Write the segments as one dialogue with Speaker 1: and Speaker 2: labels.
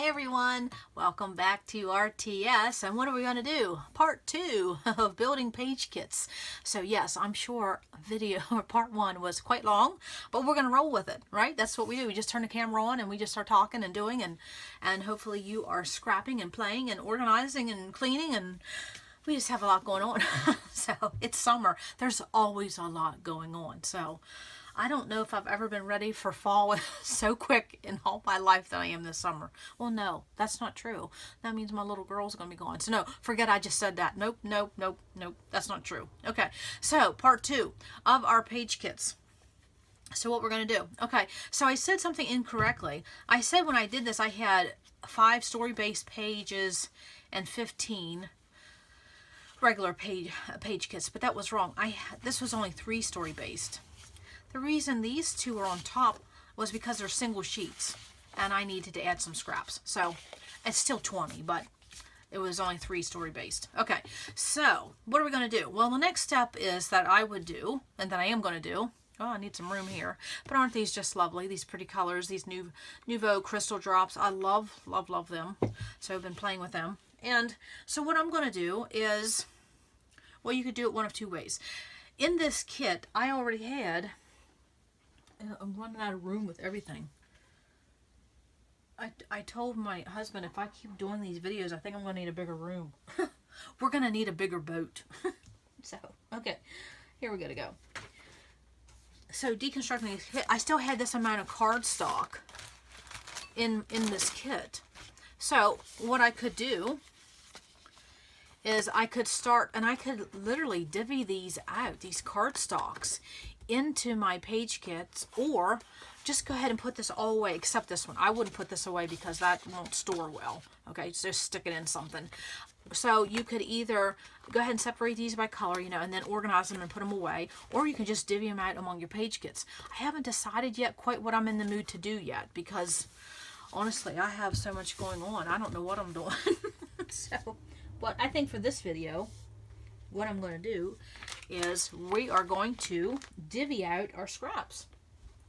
Speaker 1: Hi everyone, welcome back to RTS, and what are we going to do? Part 2 of building page kits. So yes, I'm sure video or part 1 was quite long, but we're going to roll with it, right? That's what we do. We just turn the camera on and we just start talking and doing, and hopefully you are scrapping and playing and organizing and cleaning, and we just have a lot going on. So it's summer. There's always a lot going on. So I don't know if I've ever been ready for fall so quick in all my life that I am this summer. Well, no, that's not true. That means my little girl's going to be gone. So no, forget I just said that. Nope, nope, nope, nope. That's not true. Okay, so part 2 of our page kits. So what we're going to do. Okay, so I said something incorrectly. I said when I did this I had 5 story-based pages and 15 regular page kits, but that was wrong. This was only 3 story-based. The reason these 2 are on top was because they're single sheets and I needed to add some scraps. So it's still 20, but it was only 3 story based. Okay, so what are we going to do? Well, the next step is that I would do, and that I am going to do, oh, I need some room here, but aren't these just lovely? These pretty colors, these Nouveau crystal drops. I love, love, love them. So I've been playing with them. And so what I'm going to do is, well, you could do it one of 2 ways. In this kit, I already had, I'm running out of room with everything. I told my husband if I keep doing these videos, I think I'm going to need a bigger room. We're going to need a bigger boat. So, okay, here we go. So, deconstructing these kit, I still had this amount of cardstock in this kit. So, what I could do is I could start, and I could literally divvy these out, these cardstocks, into my page kits, or just go ahead and put this all away except this one. I wouldn't put this away because that won't store well. Okay, so just stick it in something. So you could either go ahead and separate these by color, you know, and then organize them and put them away, or you can just divvy them out among your page kits. I haven't decided yet quite what I'm in the mood to do yet, because honestly I have so much going on. I don't know what I'm doing. So what I think for this video, what I'm going to do is we are going to divvy out our scraps.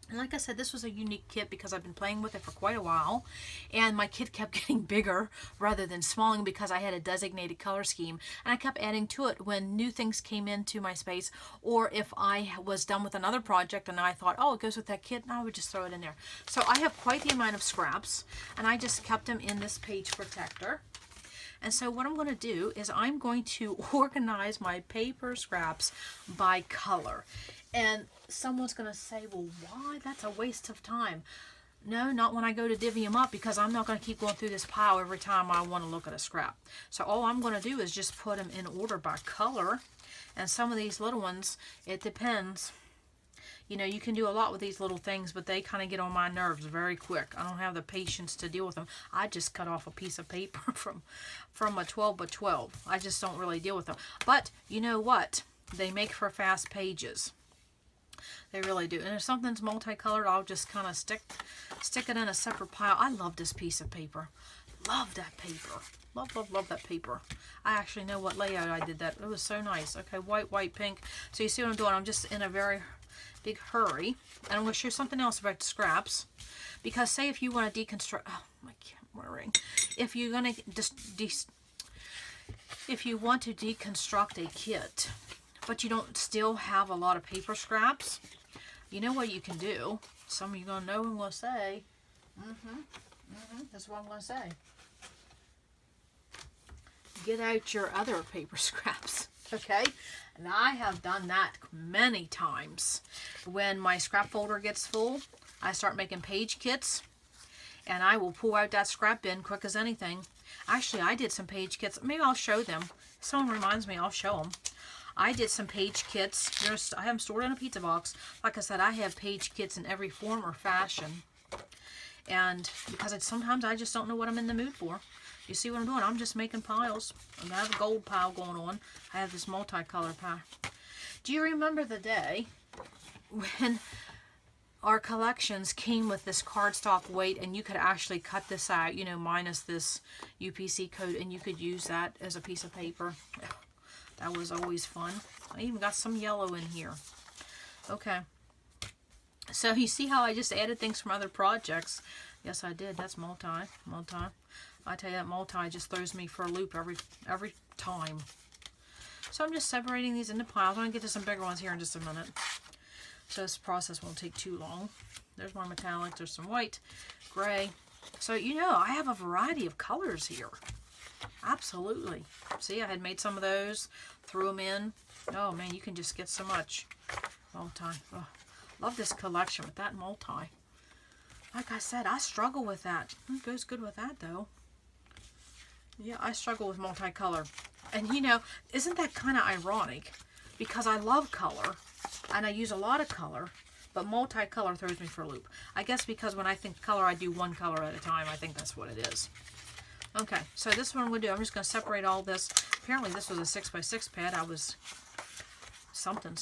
Speaker 1: And like I said, this was a unique kit because I've been playing with it for quite a while, and my kit kept getting bigger rather than smalling because I had a designated color scheme, and I kept adding to it when new things came into my space, or if I was done with another project and I thought, oh, it goes with that kit, and I would just throw it in there. So I have quite the amount of scraps, and I just kept them in this page protector. And so what I'm going to do is I'm going to organize my paper scraps by color. And someone's going to say, well, why? That's a waste of time. No, not when I go to divvy them up, because I'm not going to keep going through this pile every time I want to look at a scrap. So all I'm going to do is just put them in order by color. And some of these little ones, it depends. You know, you can do a lot with these little things, but they kind of get on my nerves very quick. I don't have the patience to deal with them. I just cut off a piece of paper from a 12 by 12. I just don't really deal with them. But you know what? They make for fast pages. They really do. And if something's multicolored, I'll just kind of stick it in a separate pile. I love this piece of paper. Love that paper. Love, love, love that paper. I actually know what layout I did that. It was so nice. Okay, white, white, pink. So you see what I'm doing? I'm just in a very big hurry, and I'm going to show you something else about the scraps, because say if you want to deconstruct, oh my camera ring, if you're going to if you want to deconstruct a kit but you don't still have a lot of paper scraps, you know what you can do. Some of you are going to know what I'm going to say. That's what I'm going to say. Get out your other paper scraps. Okay, and I have done that many times. When my scrap folder gets full, I start making page kits, and I will pull out that scrap bin quick as anything. Actually, I did some page kits. Maybe I'll show them. If someone reminds me, I'll show them. I did some page kits. I have them stored in a pizza box. Like I said, I have page kits in every form or fashion, and because sometimes I just don't know what I'm in the mood for. You see what I'm doing? I'm just making piles. I have a gold pile going on. I have this multicolored pile. Do you remember the day when our collections came with this cardstock weight, and you could actually cut this out, you know, minus this UPC code, and you could use that as a piece of paper? That was always fun. I even got some yellow in here. Okay. So you see how I just added things from other projects. Yes, I did. That's multi. I tell you, that multi just throws me for a loop every time. So I'm just separating these into piles. I'm going to get to some bigger ones here in just a minute. So this process won't take too long. There's more metallic. There's some white, gray. So, you know, I have a variety of colors here. Absolutely. See, I had made some of those, threw them in. Oh, man, you can just get so much. Multi. Oh, love this collection with that multi. Like I said, I struggle with that. It goes good with that, though. Yeah, I struggle with multicolor. And, you know, isn't that kind of ironic? Because I love color, and I use a lot of color, but multicolor throws me for a loop. I guess because when I think color, I do one color at a time. I think that's what it is. Okay, so this one I'm going to do, I'm just going to separate all this. Apparently this was a 6x6 pad. I was something.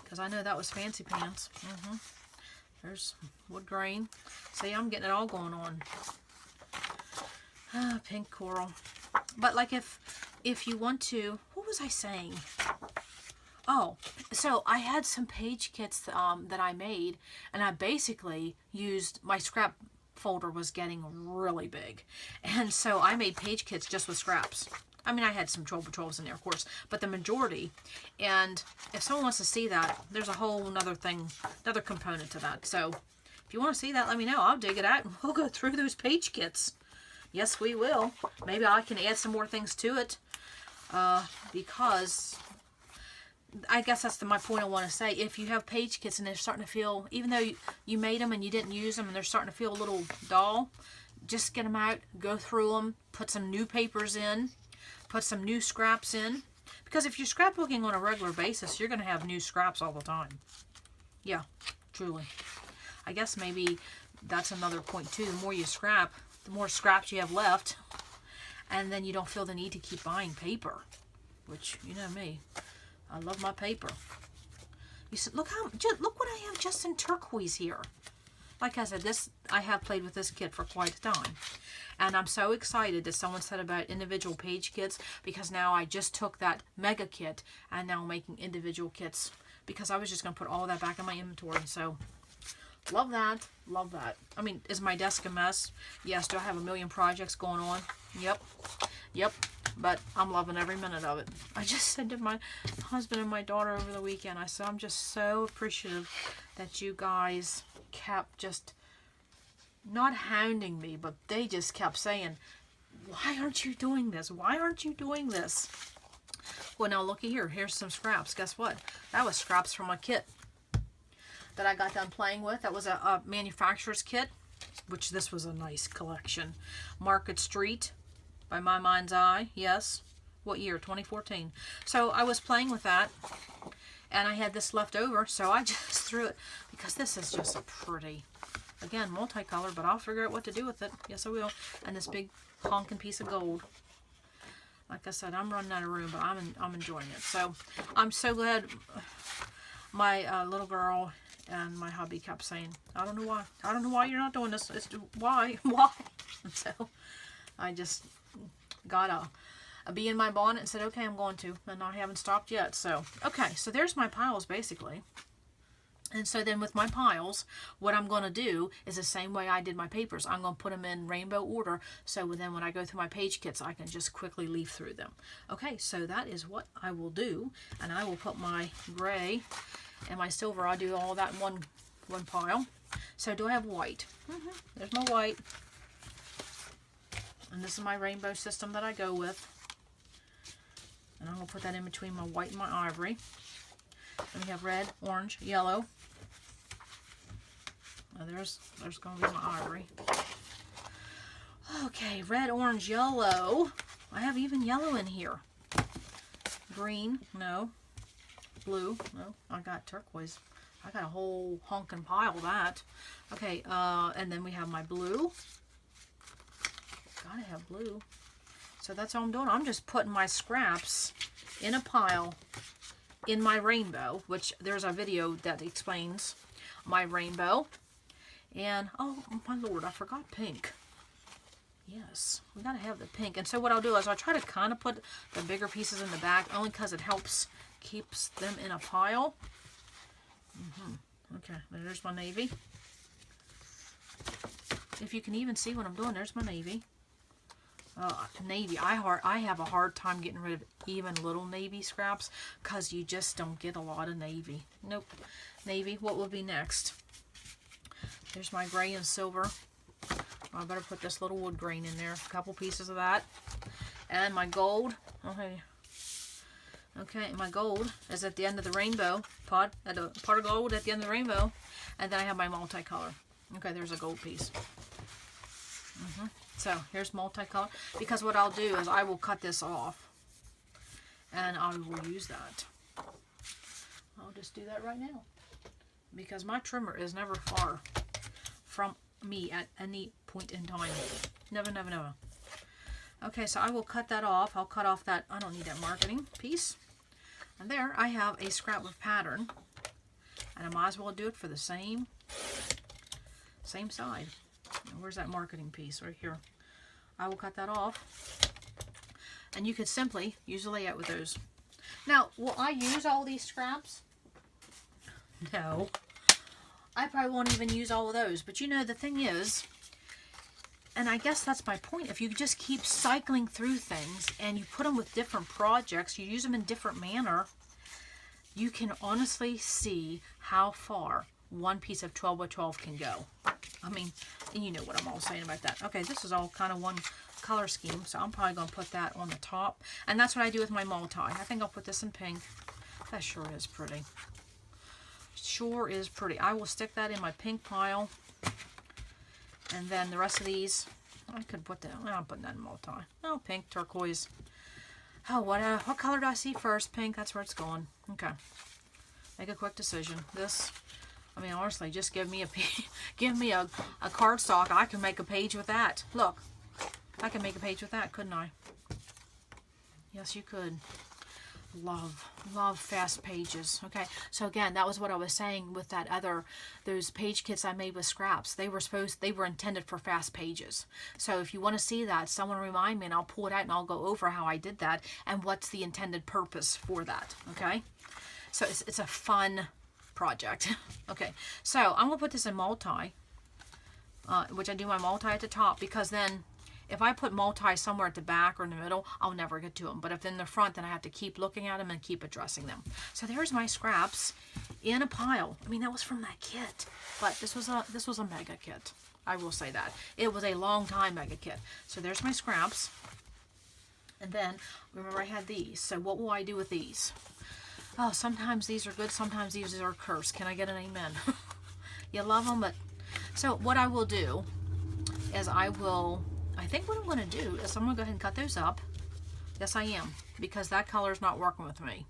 Speaker 1: Because I know that was fancy pants. There's wood grain. See, I'm getting it all going on. Pink coral. But like if you want to, what was I saying? Oh, so I had some page kits that I made, and I basically used, my scrap folder was getting really big. And so I made page kits just with scraps. I mean, I had some 12x12s in there, of course, but the majority. And if someone wants to see that, there's a whole another component to that. So if you want to see that, let me know. I'll dig it out and we'll go through those page kits. Yes, we will. Maybe I can add some more things to it because I guess that's my point I want to say. If you have page kits and they're starting to feel, even though you made them and you didn't use them and they're starting to feel a little dull, just get them out, go through them, put some new papers in, put some new scraps in. Because if you're scrapbooking on a regular basis, you're going to have new scraps all the time. Yeah, truly. I guess maybe that's another point too. The more you scrap, the more scraps you have left. And then you don't feel the need to keep buying paper. Which, you know me, I love my paper. You said, look what I have just in turquoise here. Like I said, I have played with this kit for quite a time. And I'm so excited that someone said about individual page kits, because now I just took that mega kit and now I'm making individual kits, because I was just going to put all of that back in my inventory. So love that. Love that. I mean, is my desk a mess? Yes. Do I have a million projects going on? Yep. But I'm loving every minute of it. I just said to my husband and my daughter over the weekend, I said, I'm just so appreciative that you guys kept just not hounding me, but they just kept saying, why aren't you doing this? Why aren't you doing this? Well, now looky here. Here's some scraps. Guess what? That was scraps from a kit that I got done playing with. That was a manufacturer's kit, which this was a nice collection. Market Street by My Mind's Eye. Yes. What year? 2014. So I was playing with that, and I had this left over, so I just threw it, because this is just so pretty. Again, multicolor, but I'll figure out what to do with it. Yes, I will. And this big honking piece of gold. Like I said, I'm running out of room, but I'm enjoying it. So I'm so glad. My little girl and my hubby kept saying, I don't know why. I don't know why you're not doing this. It's why? And so I just got a bee in my bonnet and said, okay, I'm going to. And I haven't stopped yet. So, okay. So there's my piles, basically. And so then with my piles, what I'm going to do is the same way I did my papers. I'm going to put them in rainbow order, so then when I go through my page kits, I can just quickly leaf through them. Okay, so that is what I will do. And I will put my gray and my silver, I'll do all that in one pile. So do I have white? There's my white. And this is my rainbow system that I go with. And I'm going to put that in between my white and my ivory. Then we have red, orange, yellow. Now there's going to be my ivory. Okay, red, orange, yellow. I have even yellow in here. Green, no. Blue, no. I got turquoise. I got a whole honking pile of that. Okay, and then we have my blue. Gotta have blue. So that's all I'm doing. I'm just putting my scraps in a pile in my rainbow, which there's a video that explains my rainbow. And, oh my lord, I forgot pink. Yes, we gotta have the pink. And so what I'll do is I'll try to kind of put the bigger pieces in the back, only because it helps, keeps them in a pile. Okay, there's my navy. if you can even see what I'm doing, there's my navy. Navy, I have a hard time getting rid of even little navy scraps because you just don't get a lot of navy. Nope. Navy. What will be next? There's my gray and silver. I better put this little wood grain in there. A couple pieces of that. And my gold. Okay. Okay, my gold is at the end of the rainbow. Pot of gold at the end of the rainbow. And then I have my multicolor. Okay, there's a gold piece. So here's multicolor, because what I'll do is I will cut this off and I will use that. I'll just do that right now because my trimmer is never far from me at any point in time. Never, never, never. Okay, so I will cut that off. I'll cut off that, I don't need that marketing piece. And there I have a scrapbook pattern, and I might as well do it for the same side. Where's that marketing piece? Right here. I will cut that off. And you could simply use a layout with those. Now, will I use all these scraps? No. I probably won't even use all of those. But you know, the thing is, and I guess that's my point, if you just keep cycling through things and you put them with different projects, you use them in different manner, you can honestly see how far one piece of 12 by 12 can go. I mean, and you know what I'm all saying about that. Okay, this is all kind of one color scheme, so I'm probably going to put that on the top. And that's what I do with my multi. I think I'll put this in pink. That sure is pretty. Sure is pretty. I will stick that in my pink pile. And then the rest of these, I could put that, I'm putting that in multi. Oh, pink, turquoise. Oh, what color do I see first? Pink, that's where it's going. Okay. Make a quick decision. This, I mean, honestly, just give me a cardstock. I can make a page with that. Look, I can make a page with that, couldn't I? Yes, you could. Love fast pages. Okay, so again, that was what I was saying with that those page kits I made with scraps. They were intended for fast pages. So if you want to see that, someone remind me and I'll pull it out and I'll go over how I did that and what's the intended purpose for that. Okay, so it's a fun project. Okay, so I'm gonna put this in multi, which I do my multi at the top, because then if I put multi somewhere at the back or in the middle, I'll never get to them. But if in the front, then I have to keep looking at them and keep addressing them. So there's my scraps in a pile. I mean, that was from that kit, but this was a mega kit. I will say that it was a long time mega kit. So there's my scraps, and then remember I had these. So what will I do with these? Oh, sometimes these are good, sometimes these are cursed. Can I get an amen? You love them, but so what I will do is I think what I'm going to do is I'm going to go ahead and cut those up. Yes, I am, because that color is not working with me.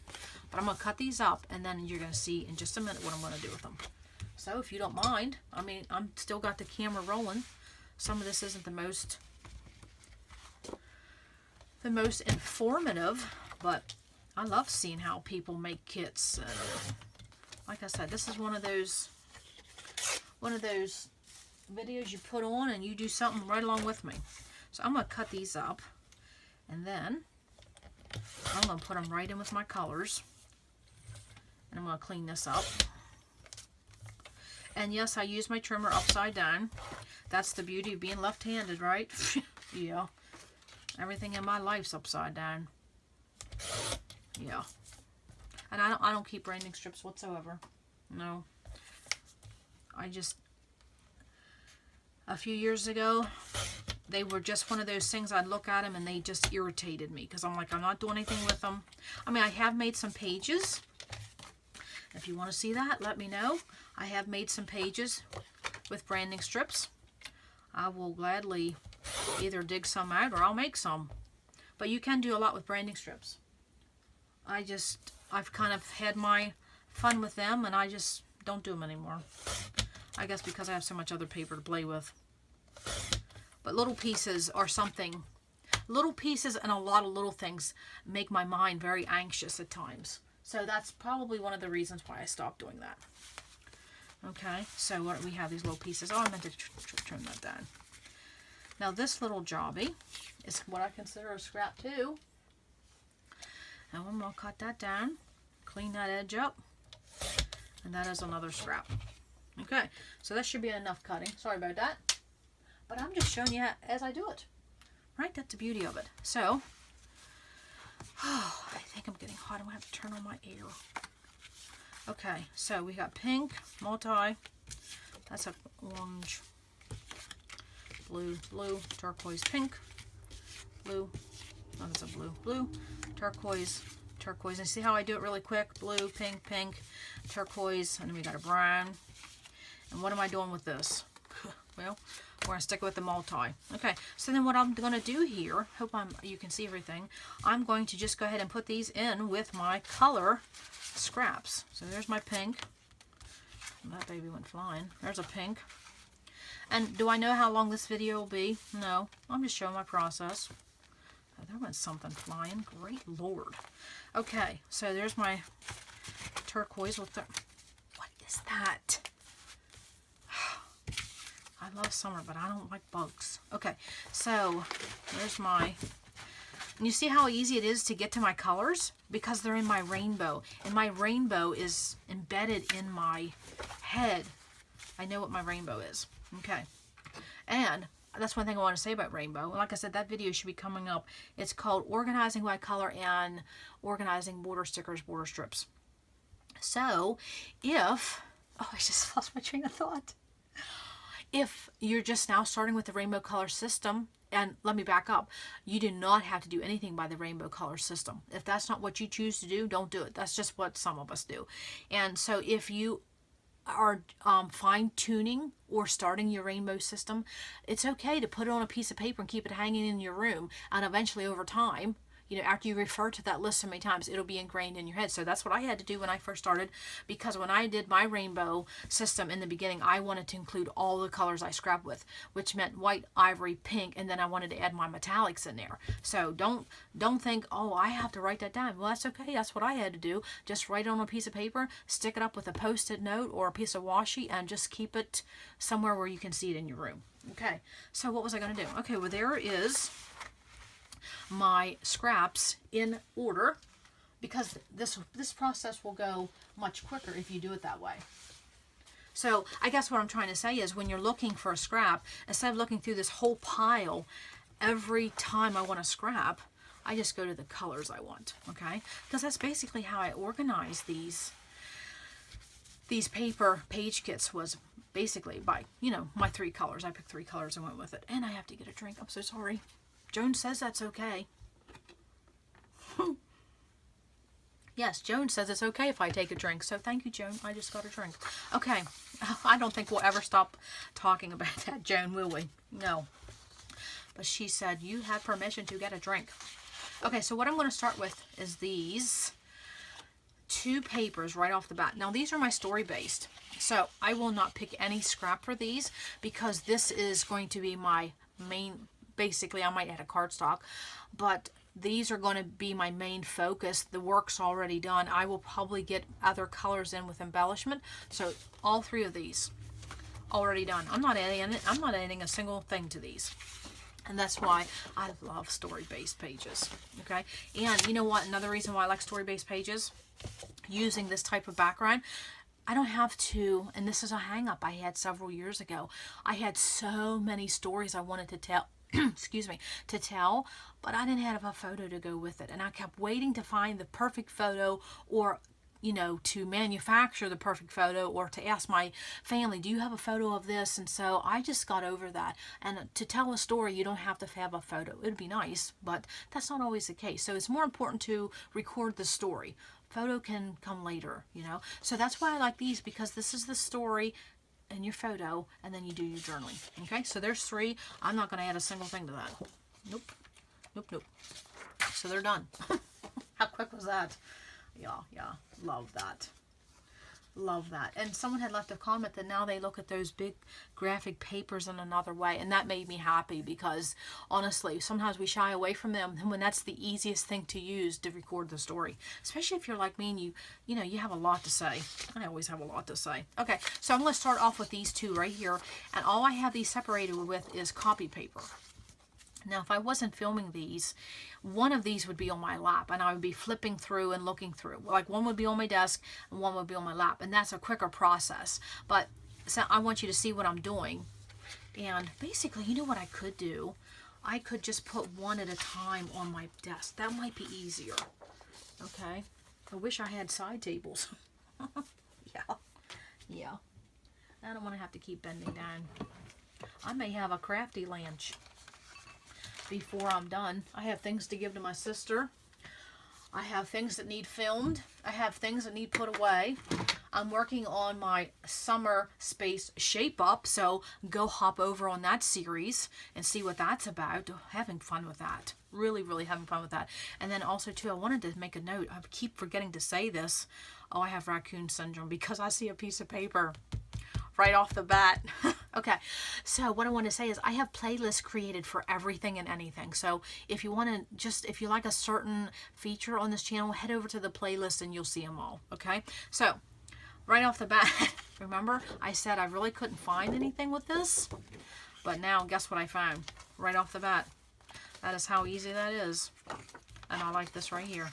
Speaker 1: But I'm going to cut these up, and then you're going to see in just a minute what I'm going to do with them. So if you don't mind, I mean, I'm still got the camera rolling. Some of this isn't the most informative, but I love seeing how people make kits. Like I said, this is one of those videos you put on and you do something right along with me. So I'm going to cut these up, and then I'm going to put them right in with my colors, and I'm going to clean this up. And yes, I use my trimmer upside down. That's the beauty of being left-handed, right? Yeah. Everything in my life's upside down. Yeah. And I don't keep branding strips whatsoever. No. A few years ago, they were just one of those things. I'd look at them and they just irritated me because I'm like, I'm not doing anything with them. I mean, I have made some pages. If you want to see that, let me know. I have made some pages with branding strips. I will gladly either dig some out or I'll make some. But you can do a lot with branding strips. I've kind of had my fun with them, and I just don't do them anymore. I guess because I have so much other paper to play with. But little pieces are something. Little pieces and a lot of little things make my mind very anxious at times. So that's probably one of the reasons why I stopped doing that. Okay, so what we have these little pieces. Oh, I meant to trim that down. Now this little jobby is what I consider a scrap too. Now I'm going to cut that down, clean that edge up, and that is another scrap. Okay, so that should be enough cutting. Sorry about that. but I'm just showing you as I do it. Right? That's the beauty of it. So, oh, I think I'm getting hot. I'm going to have to turn on my air. Okay, so we got pink, multi. That's a orange, blue, blue, turquoise, pink, blue. Oh, that's a blue, blue, turquoise, turquoise. And see how I do it really quick? Blue, pink, pink, turquoise, and then we got a brown. And what am I doing with this? Well, we're going to stick with the multi. Okay, so then what I'm going to do here, hope you can see everything, I'm going to just go ahead and put these in with my color scraps. So there's my pink. That baby went flying. There's a pink. And do I know how long this video will be? No, I'm just showing my process. Oh, there went something flying. Great Lord. Okay, so there's my turquoise with the... What is that? I love summer, but I don't like bugs. Okay, so there's my... And you see how easy it is to get to my colors? Because they're in my rainbow. And my rainbow is embedded in my head. I know what my rainbow is. Okay. And that's one thing I want to say about rainbow. Like I said, that video should be coming up. It's called Organizing by Color and Organizing Border Stickers, Border Strips. So, if... Oh, I just lost my train of thought. If you're just now starting with the rainbow color system, and let me back up, you do not have to do anything by the rainbow color system. If that's not what you choose to do, don't do it. That's just what some of us do. And so if you are fine-tuning or starting your rainbow system, it's okay to put it on a piece of paper and keep it hanging in your room, and eventually over time, you know, after you refer to that list so many times, it'll be ingrained in your head. So that's what I had to do when I first started, because when I did my rainbow system in the beginning, I wanted to include all the colors I scrap with, which meant white, ivory, pink, and then I wanted to add my metallics in there. So don't think, oh, I have to write that down. Well, that's okay. That's what I had to do. Just write it on a piece of paper, stick it up with a Post-it note or a piece of washi, and just keep it somewhere where you can see it in your room. Okay, so what was I going to do? Okay, well, there is my scraps in order, because this process will go much quicker if you do it that way. So I guess what I'm trying to say is, when you're looking for a scrap, instead of looking through this whole pile every time I want to scrap, I just go to the colors I want. Okay, because that's basically how I organize these paper page kits, was basically by, you know, my 3 colors. I picked 3 colors and went with it. And I have to get a drink. I'm so sorry. Joan says that's okay. Yes, Joan says it's okay if I take a drink. So thank you, Joan. I just got a drink. Okay. I don't think we'll ever stop talking about that, Joan, will we? No. But she said you had permission to get a drink. Okay, so what I'm going to start with is these 2 papers right off the bat. Now, these are my story-based. So I will not pick any scrap for these, because this is going to be my main... Basically, I might add a cardstock, but these are going to be my main focus. The work's already done. I will probably get other colors in with embellishment. So all 3 of these already done. I'm not adding a single thing to these. And that's why I love story-based pages. Okay, and you know what? Another reason why I like story-based pages, using this type of background, I don't have to, and this is a hang-up I had several years ago. I had so many stories I wanted to tell. Excuse me, to tell, but I didn't have a photo to go with it, and I kept waiting to find the perfect photo, or, you know, to manufacture the perfect photo, or to ask my family, do you have a photo of this? And so I just got over that. And to tell a story, you don't have to have a photo. It'd be nice, but that's not always the case. So it's more important to record the story. Photo can come later, you know. So that's why I like these, because this is the story and your photo, and then you do your journaling. Okay, so there's 3. I'm not going to add a single thing to that. Nope. Nope, nope. So they're done. How quick was that? Yeah, love that. Love that. And someone had left a comment that now they look at those big graphic papers in another way, and that made me happy, because honestly, sometimes we shy away from them when that's the easiest thing to use to record the story, especially if you're like me and you know, you have a lot to say. I always have a lot to say. Okay, so I'm going to start off with these 2 right here, and all I have these separated with is copy paper. Now, if I wasn't filming these, one of these would be on my lap, and I would be flipping through and looking through. Like, one would be on my desk and one would be on my lap, and that's a quicker process. But so I want you to see what I'm doing And basically, you know what I could do? I could just put one at a time on my desk. That might be easier. Okay. I wish I had side tables. Yeah. Yeah. I don't want to have to keep bending down. I may have a crafty lunch before I'm done. I have things to give to my sister. I have things that need filmed. I have things that need put away. I'm working on my summer space shape up, so go hop over on that series and see what that's about. Having fun with that. Really, really having fun with that. And then also, too, I wanted to make a note. I keep forgetting to say this. Oh, I have raccoon syndrome because I see a piece of paper right off the bat. Okay, so what I want to say is I have playlists created for everything and anything. So if you want to if you like a certain feature on this channel, head over to the playlist and you'll see them all. Okay, so right off the bat, remember I said I really couldn't find anything with this, but now guess what I found right off the bat. That is how easy that is. And I like this right here.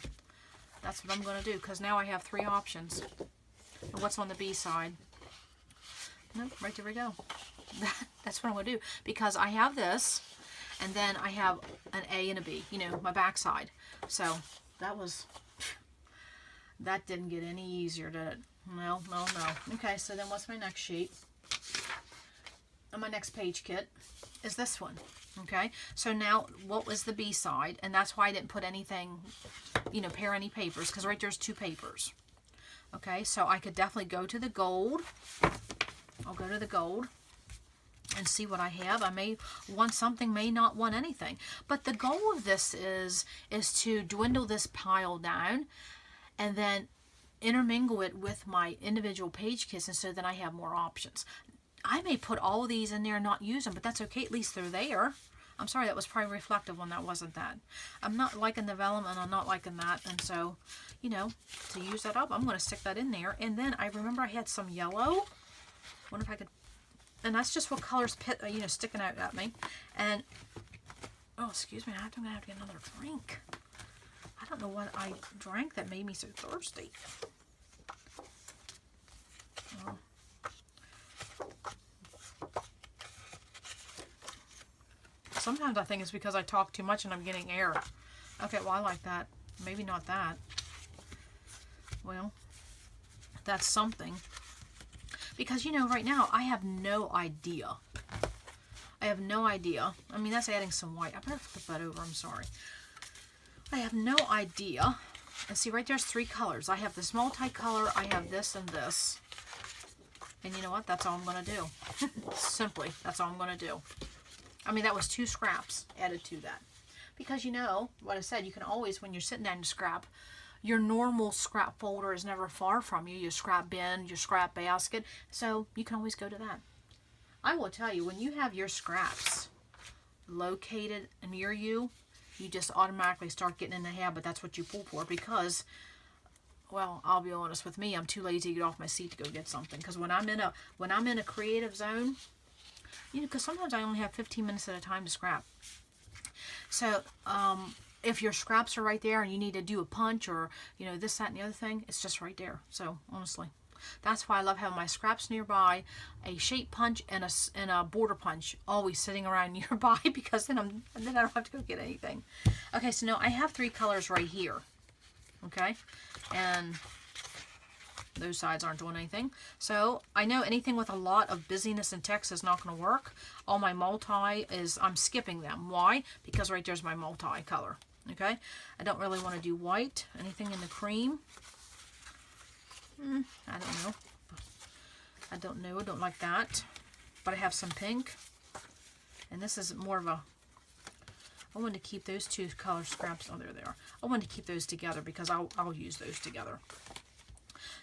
Speaker 1: That's what I'm going to do, because now I have 3 options. And what's on the B side? Nope, right there we go. That's what I'm going to do, because I have this, and then I have an A and a B, you know, my back side. So that didn't get any easier, did it? No, no, no. Okay, so then what's my next sheet? And my next page kit is this one. Okay, so now what was the B side? And that's why I didn't put anything, you know, pair any papers, because right there's 2 papers. Okay, so I could definitely go to the gold. I'll go to the gold and see what I have. I may want something, may not want anything. But the goal of this is to dwindle this pile down and then intermingle it with my individual page kits, and so then I have more options. I may put all of these in there and not use them, but that's okay. At least they're there. I'm sorry, that was probably reflective when that wasn't that. I'm not liking the vellum, and I'm not liking that. And so, you know, to use that up, I'm going to stick that in there. And then I remember I had some yellow. Wonder if I could, and that's just what colors you know, sticking out at me. And, oh, excuse me, I'm going to have to get another drink. I don't know what I drank that made me so thirsty. Oh. Sometimes I think it's because I talk too much and I'm getting air. Okay, well, I like that. Maybe not that. Well, that's something. Because, you know, right now, I have no idea. I have no idea. I mean, that's adding some white. I better flip that over. I'm sorry. I have no idea. And see, right there's 3 colors. I have this multicolor. I have this and this. And you know what? That's all I'm going to do. Simply, that's all I'm going to do. I mean, that was 2 scraps added to that. Because, you know, what I said, you can always, when you're sitting down to scrap, your normal scrap folder is never far from you. Your scrap bin, your scrap basket. So you can always go to that. I will tell you, when you have your scraps located near you, you just automatically start getting in the habit. That's what you pull for, because, well, I'll be honest with me, I'm too lazy to get off my seat to go get something. Because when I'm in a creative zone, you know, because sometimes I only have 15 minutes at a time to scrap. So, if your scraps are right there and you need to do a punch or, you know, this, that, and the other thing, it's just right there. So, honestly, that's why I love having my scraps nearby, a shape punch and a border punch always sitting around nearby, because then I don't have to go get anything. Okay, so now I have 3 colors right here. Okay, and those sides aren't doing anything. So I know anything with a lot of busyness and text is not going to work. All my multi is, I'm skipping them. Why? Because right there's my multi color. Okay, I don't really want to do white. Anything in the cream? I don't know. I don't like that. But I have some pink. And this is more of a, I want to keep those 2 color scraps. Oh, there they are. I want to keep those together because I'll use those together.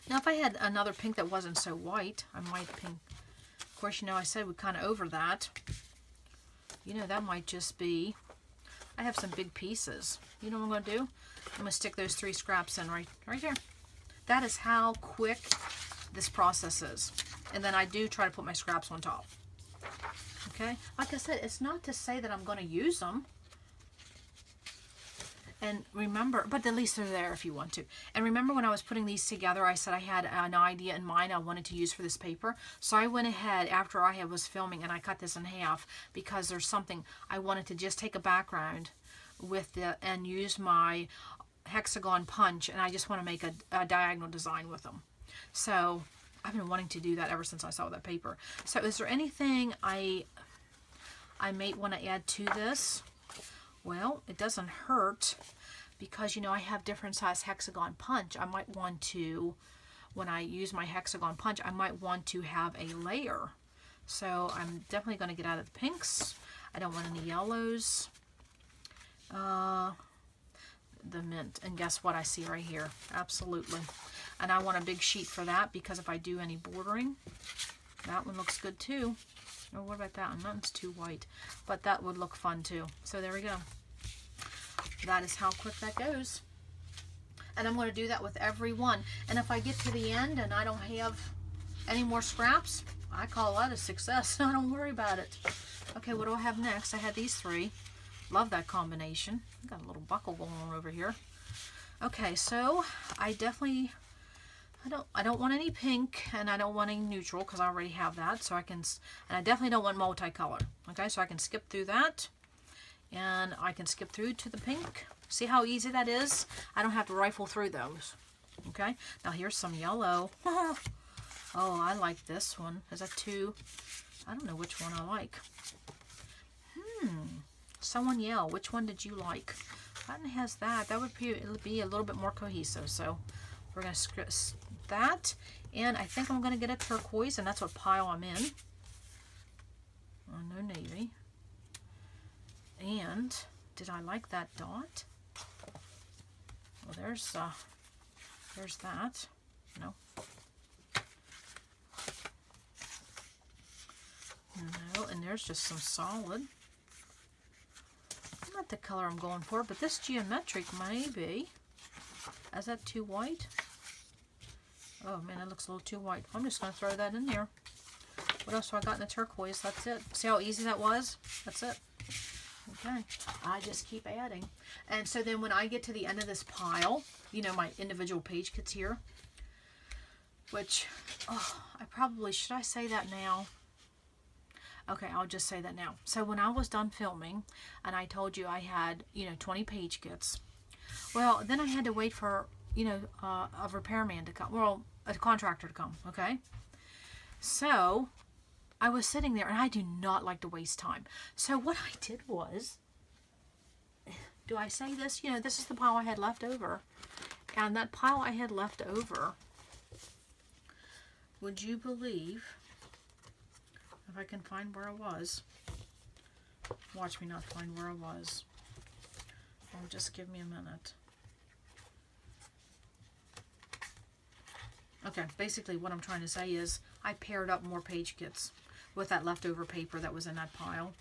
Speaker 1: Now, if I had another pink that wasn't so white, I might pink. Of course, you know, I said we're kind of over that. You know, that might just be, I have some big pieces. You know what I'm going to do? I'm going to stick those 3 scraps in right here. That is how quick this process is. And then I do try to put my scraps on top. Okay? Like I said, it's not to say that I'm going to use them. And remember, but at least they're there if you want to. And remember when I was putting these together, I said I had an idea in mind I wanted to use for this paper. So I went ahead after I was filming and I cut this in half because there's something I wanted to just take a background with and use my hexagon punch, and I just want to make a diagonal design with them. So I've been wanting to do that ever since I saw that paper. So is there anything I may want to add to this? Well, it doesn't hurt because, you know, I have different size hexagon punch. I might want to, when I use my hexagon punch, I might want to have a layer. So I'm definitely going to get out of the pinks. I don't want any yellows. The mint. And guess what I see right here? Absolutely. And I want a big sheet for that because if I do any bordering, that one looks good too. Oh, what about that one? That one's too white. But that would look fun too. So there we go. That is how quick that goes. And I'm going to do that with every one. And if I get to the end and I don't have any more scraps, I call that a success. I don't worry about it. Okay, what do I have next? I had these three. Love that combination. Got a little buckle going on over here. Okay, so I definitely... I don't want any pink, and I don't want any neutral because I already have that. So I can, and I definitely don't want multicolor. Okay, so I can skip through that, and I can skip through to the pink. See how easy that is? I don't have to rifle through those. Okay, now here's some yellow. Oh, I like this one. Is that two? I don't know which one I like. Someone yell. Which one did you like? That one has that. That would be a little bit more cohesive. So we're going to script that, and I think I'm going to get a turquoise, and that's what pile I'm in. Oh, no navy. And did I like that dot? Well, there's that. No. No, and there's just some solid. Not the color I'm going for, but this geometric maybe. Is that too white? Oh man, that looks a little too white. I'm just going to throw that in there. What else do I got in the turquoise? That's it. See how easy that was? That's it. Okay. I just keep adding. And so then when I get to the end of this pile, you know, my individual page kits here, which, oh, I probably, should I say that now? Okay, I'll just say that now. So when I was done filming, and I told you I had, you know, 20 page kits, well, then I had to wait for, you know, a repairman to come. Well, a contractor to come, okay? So, I was sitting there, and I do not like to waste time. So, what I did was, do I say this? You know, this is the pile I had left over. And that pile I had left over, would you believe, if I can find where I was, watch me not find where I was. Oh, just give me a minute. Okay, basically what I'm trying to say is I paired up more page kits with that leftover paper that was in that pile.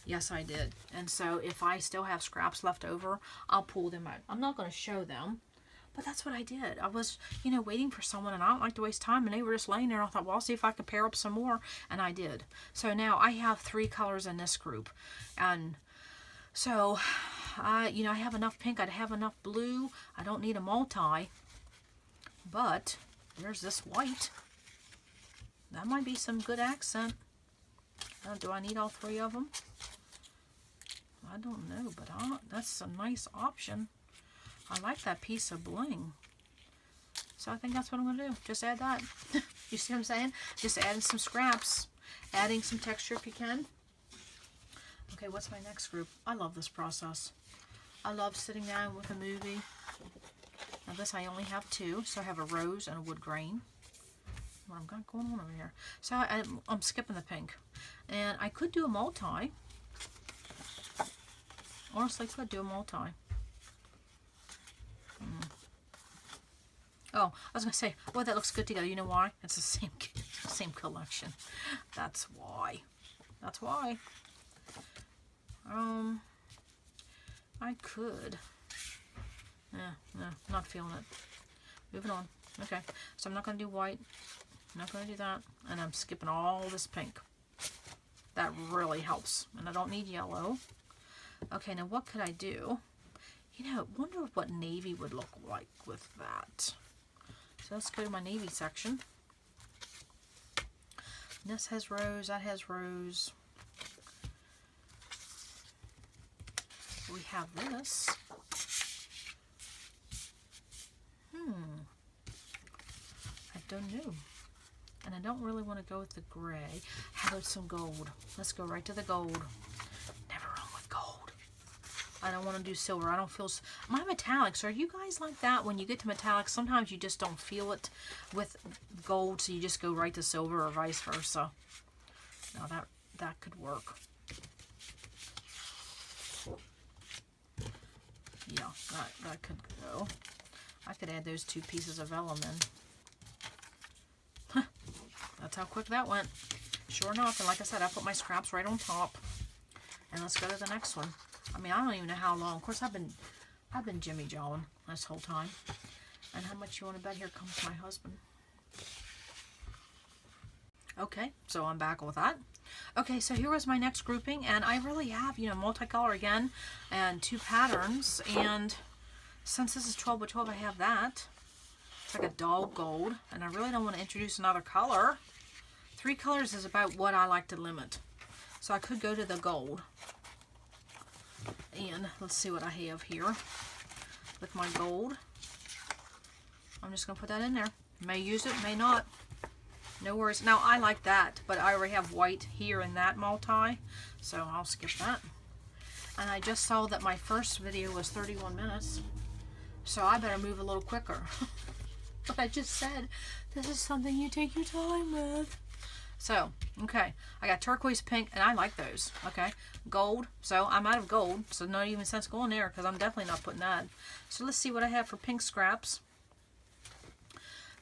Speaker 1: Yes, I did. And so if I still have scraps left over, I'll pull them out. I'm not going to show them, but that's what I did. I was, you know, waiting for someone, and I don't like to waste time, and they were just laying there. I thought, well, I'll see if I can pair up some more, and I did. So now I have 3 colors in this group, and so, you know, I have enough pink. I have enough blue. I don't need a multi, but there's this white. That might be some good accent. Do I need all 3 of them? I don't know, but that's a nice option. I like that piece of bling. So I think that's what I'm going to do. Just add that. You see what I'm saying? Just adding some scraps. Adding some texture if you can. Okay, what's my next group? I love this process. I love sitting down with a movie. Now this I only have 2, so I have a rose and a wood grain. What I've got going on over here. So I'm skipping the pink. And I could do a multi. Honestly, I could do a multi. Oh, I was going to say, well, that looks good together. You know why? It's the same collection. That's why. That's why. I could. No, not feeling it. Moving on. Okay, so I'm not going to do white. I'm not going to do that. And I'm skipping all this pink. That really helps. And I don't need yellow. Okay, now what could I do? You know, wonder what navy would look like with that. So let's go to my navy section. This has rose, that has rose. We have this. I don't know. And I don't really want to go with the gray. How about some gold? Let's go right to the gold. Never wrong with gold. I don't want to do silver. I don't feel... My metallics, are you guys like that? When you get to metallics, sometimes you just don't feel it with gold, so you just go right to silver or vice versa. Now that could work. Yeah, that could go. I could add those 2 pieces of vellum in. That's how quick that went. Sure enough, and like I said, I put my scraps right on top. And let's go to the next one. I mean, I don't even know how long. Of course, I've been jimmy jawing this whole time. And how much you want to bet? Here comes my husband. Okay, so I'm back with that. Okay, so here was my next grouping, and I really have, you know, multicolor again, and 2 patterns, and since this is 12 by 12, I have that. It's like a dull gold, and I really don't want to introduce another color. 3 colors is about what I like to limit. So I could go to the gold. And let's see what I have here with my gold. I'm just going to put that in there. May use it, may not. No worries. Now, I like that, but I already have white here in that multi, so I'll skip that. And I just saw that my first video was 31 minutes, so I better move a little quicker. But I just said, this is something you take your time with. So, okay, I got turquoise, pink, and I like those, okay? Gold, so I'm out of gold, so not even sense going there, because I'm definitely not putting that. So let's see what I have for pink scraps.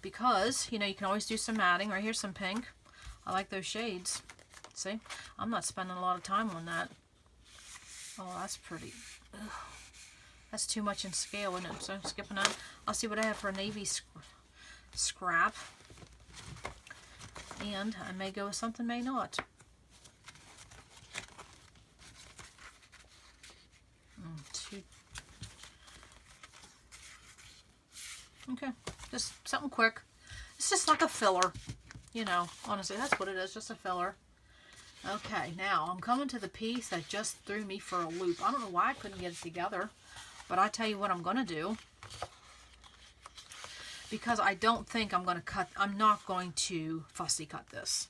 Speaker 1: Because, you know, you can always do some matting. Right here's some pink. I like those shades. See? I'm not spending a lot of time on that. Oh, that's pretty. Ugh. That's too much in scale, isn't it? So I'm skipping that. I'll see what I have for a navy scrap. And I may go with something, may not. Okay, just something quick. It's just like a filler, you know, honestly, that's what it is, just a filler. Okay, now I'm coming to the piece that just threw me for a loop. I don't know why I couldn't get it together, but I tell you what I'm going to do. Because I don't think I'm going to cut, I'm not going to fussy cut this.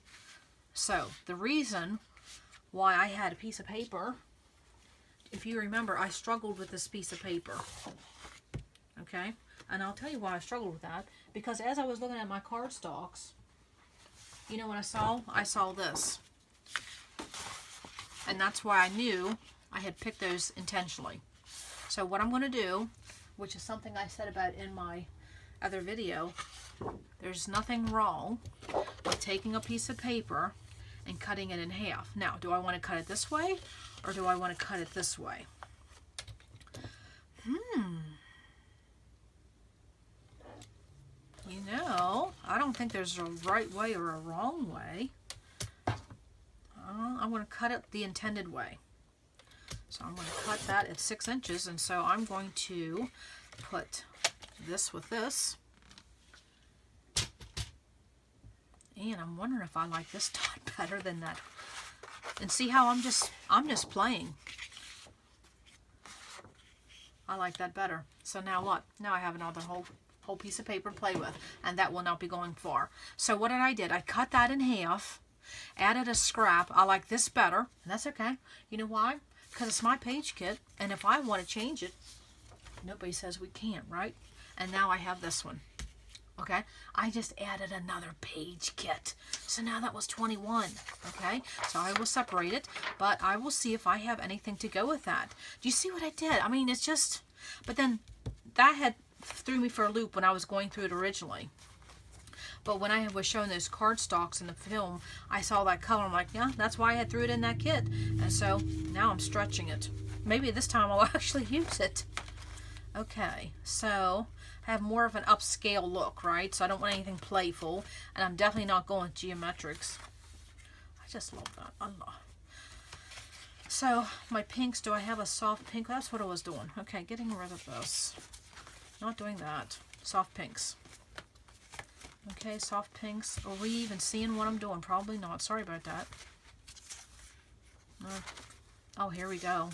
Speaker 1: So, the reason why I had a piece of paper, if you remember, I struggled with this piece of paper. Okay? And I'll tell you why I struggled with that. Because as I was looking at my cardstocks, you know what I saw? I saw this. And that's why I knew I had picked those intentionally. So what I'm going to do, which is something I said about in my other video, there's nothing wrong with taking a piece of paper and cutting it in half. Now, do I want to cut it this way or do I want to cut it this way? You know, I don't think there's a right way or a wrong way. I want to cut it the intended way. So I'm going to cut that at 6 inches, and so I'm going to put this with this. And I'm wondering if I like this dot better than that. And see how I'm just playing. I like that better. So now what? Now I have another whole piece of paper to play with, and that will not be going far. So what did? I cut that in half, added a scrap. I like this better, and that's okay. You know why? Because it's my page kit, and if I want to change it, nobody says we can't, right? And now I have this one. Okay, I just added another page kit. So now that was 21. Okay, so I will separate it, but I will see if I have anything to go with that. Do you see what I did? I mean, it's just, but then that had threw me for a loop when I was going through it originally. But when I was showing those cardstocks in the film, I saw that color. I'm like, yeah, that's why I had threw it in that kit. And so now I'm stretching it. Maybe this time I'll actually use it. Okay, so I have more of an upscale look, right? So I don't want anything playful, and I'm definitely not going with geometrics. I just love that. I love. So my pinks, do I have a soft pink? That's what I was doing. Okay, getting rid of this. Not doing that. Soft pinks. Okay, soft pinks. Are we even seeing what I'm doing? Probably not. Sorry about that. Oh, here we go.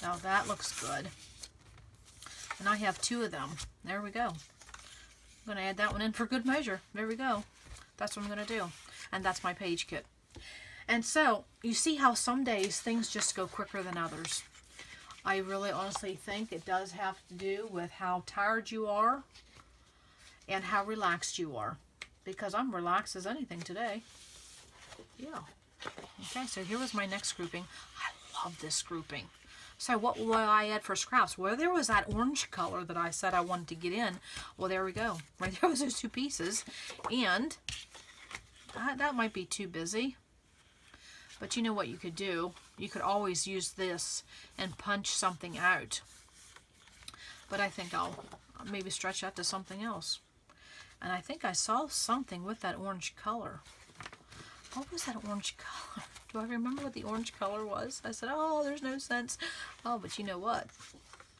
Speaker 1: Now that looks good. And I have 2 of them. There we go. I'm going to add that one in for good measure. There we go. That's what I'm going to do. And that's my page kit. And so, you see how some days things just go quicker than others. I really honestly think it does have to do with how tired you are and how relaxed you are. Because I'm relaxed as anything today. Yeah. Okay, so here was my next grouping. I love this grouping. So what will I add for scraps? Well, there was that orange color that I said I wanted to get in. Well, there we go. Right there was those 2 pieces. And that might be too busy. But you know what you could do? You could always use this and punch something out. But I think I'll maybe stretch that to something else. And I think I saw something with that orange color. What was that orange color? Do I remember what the orange color was? I said, oh, there's no sense. Oh, but you know what?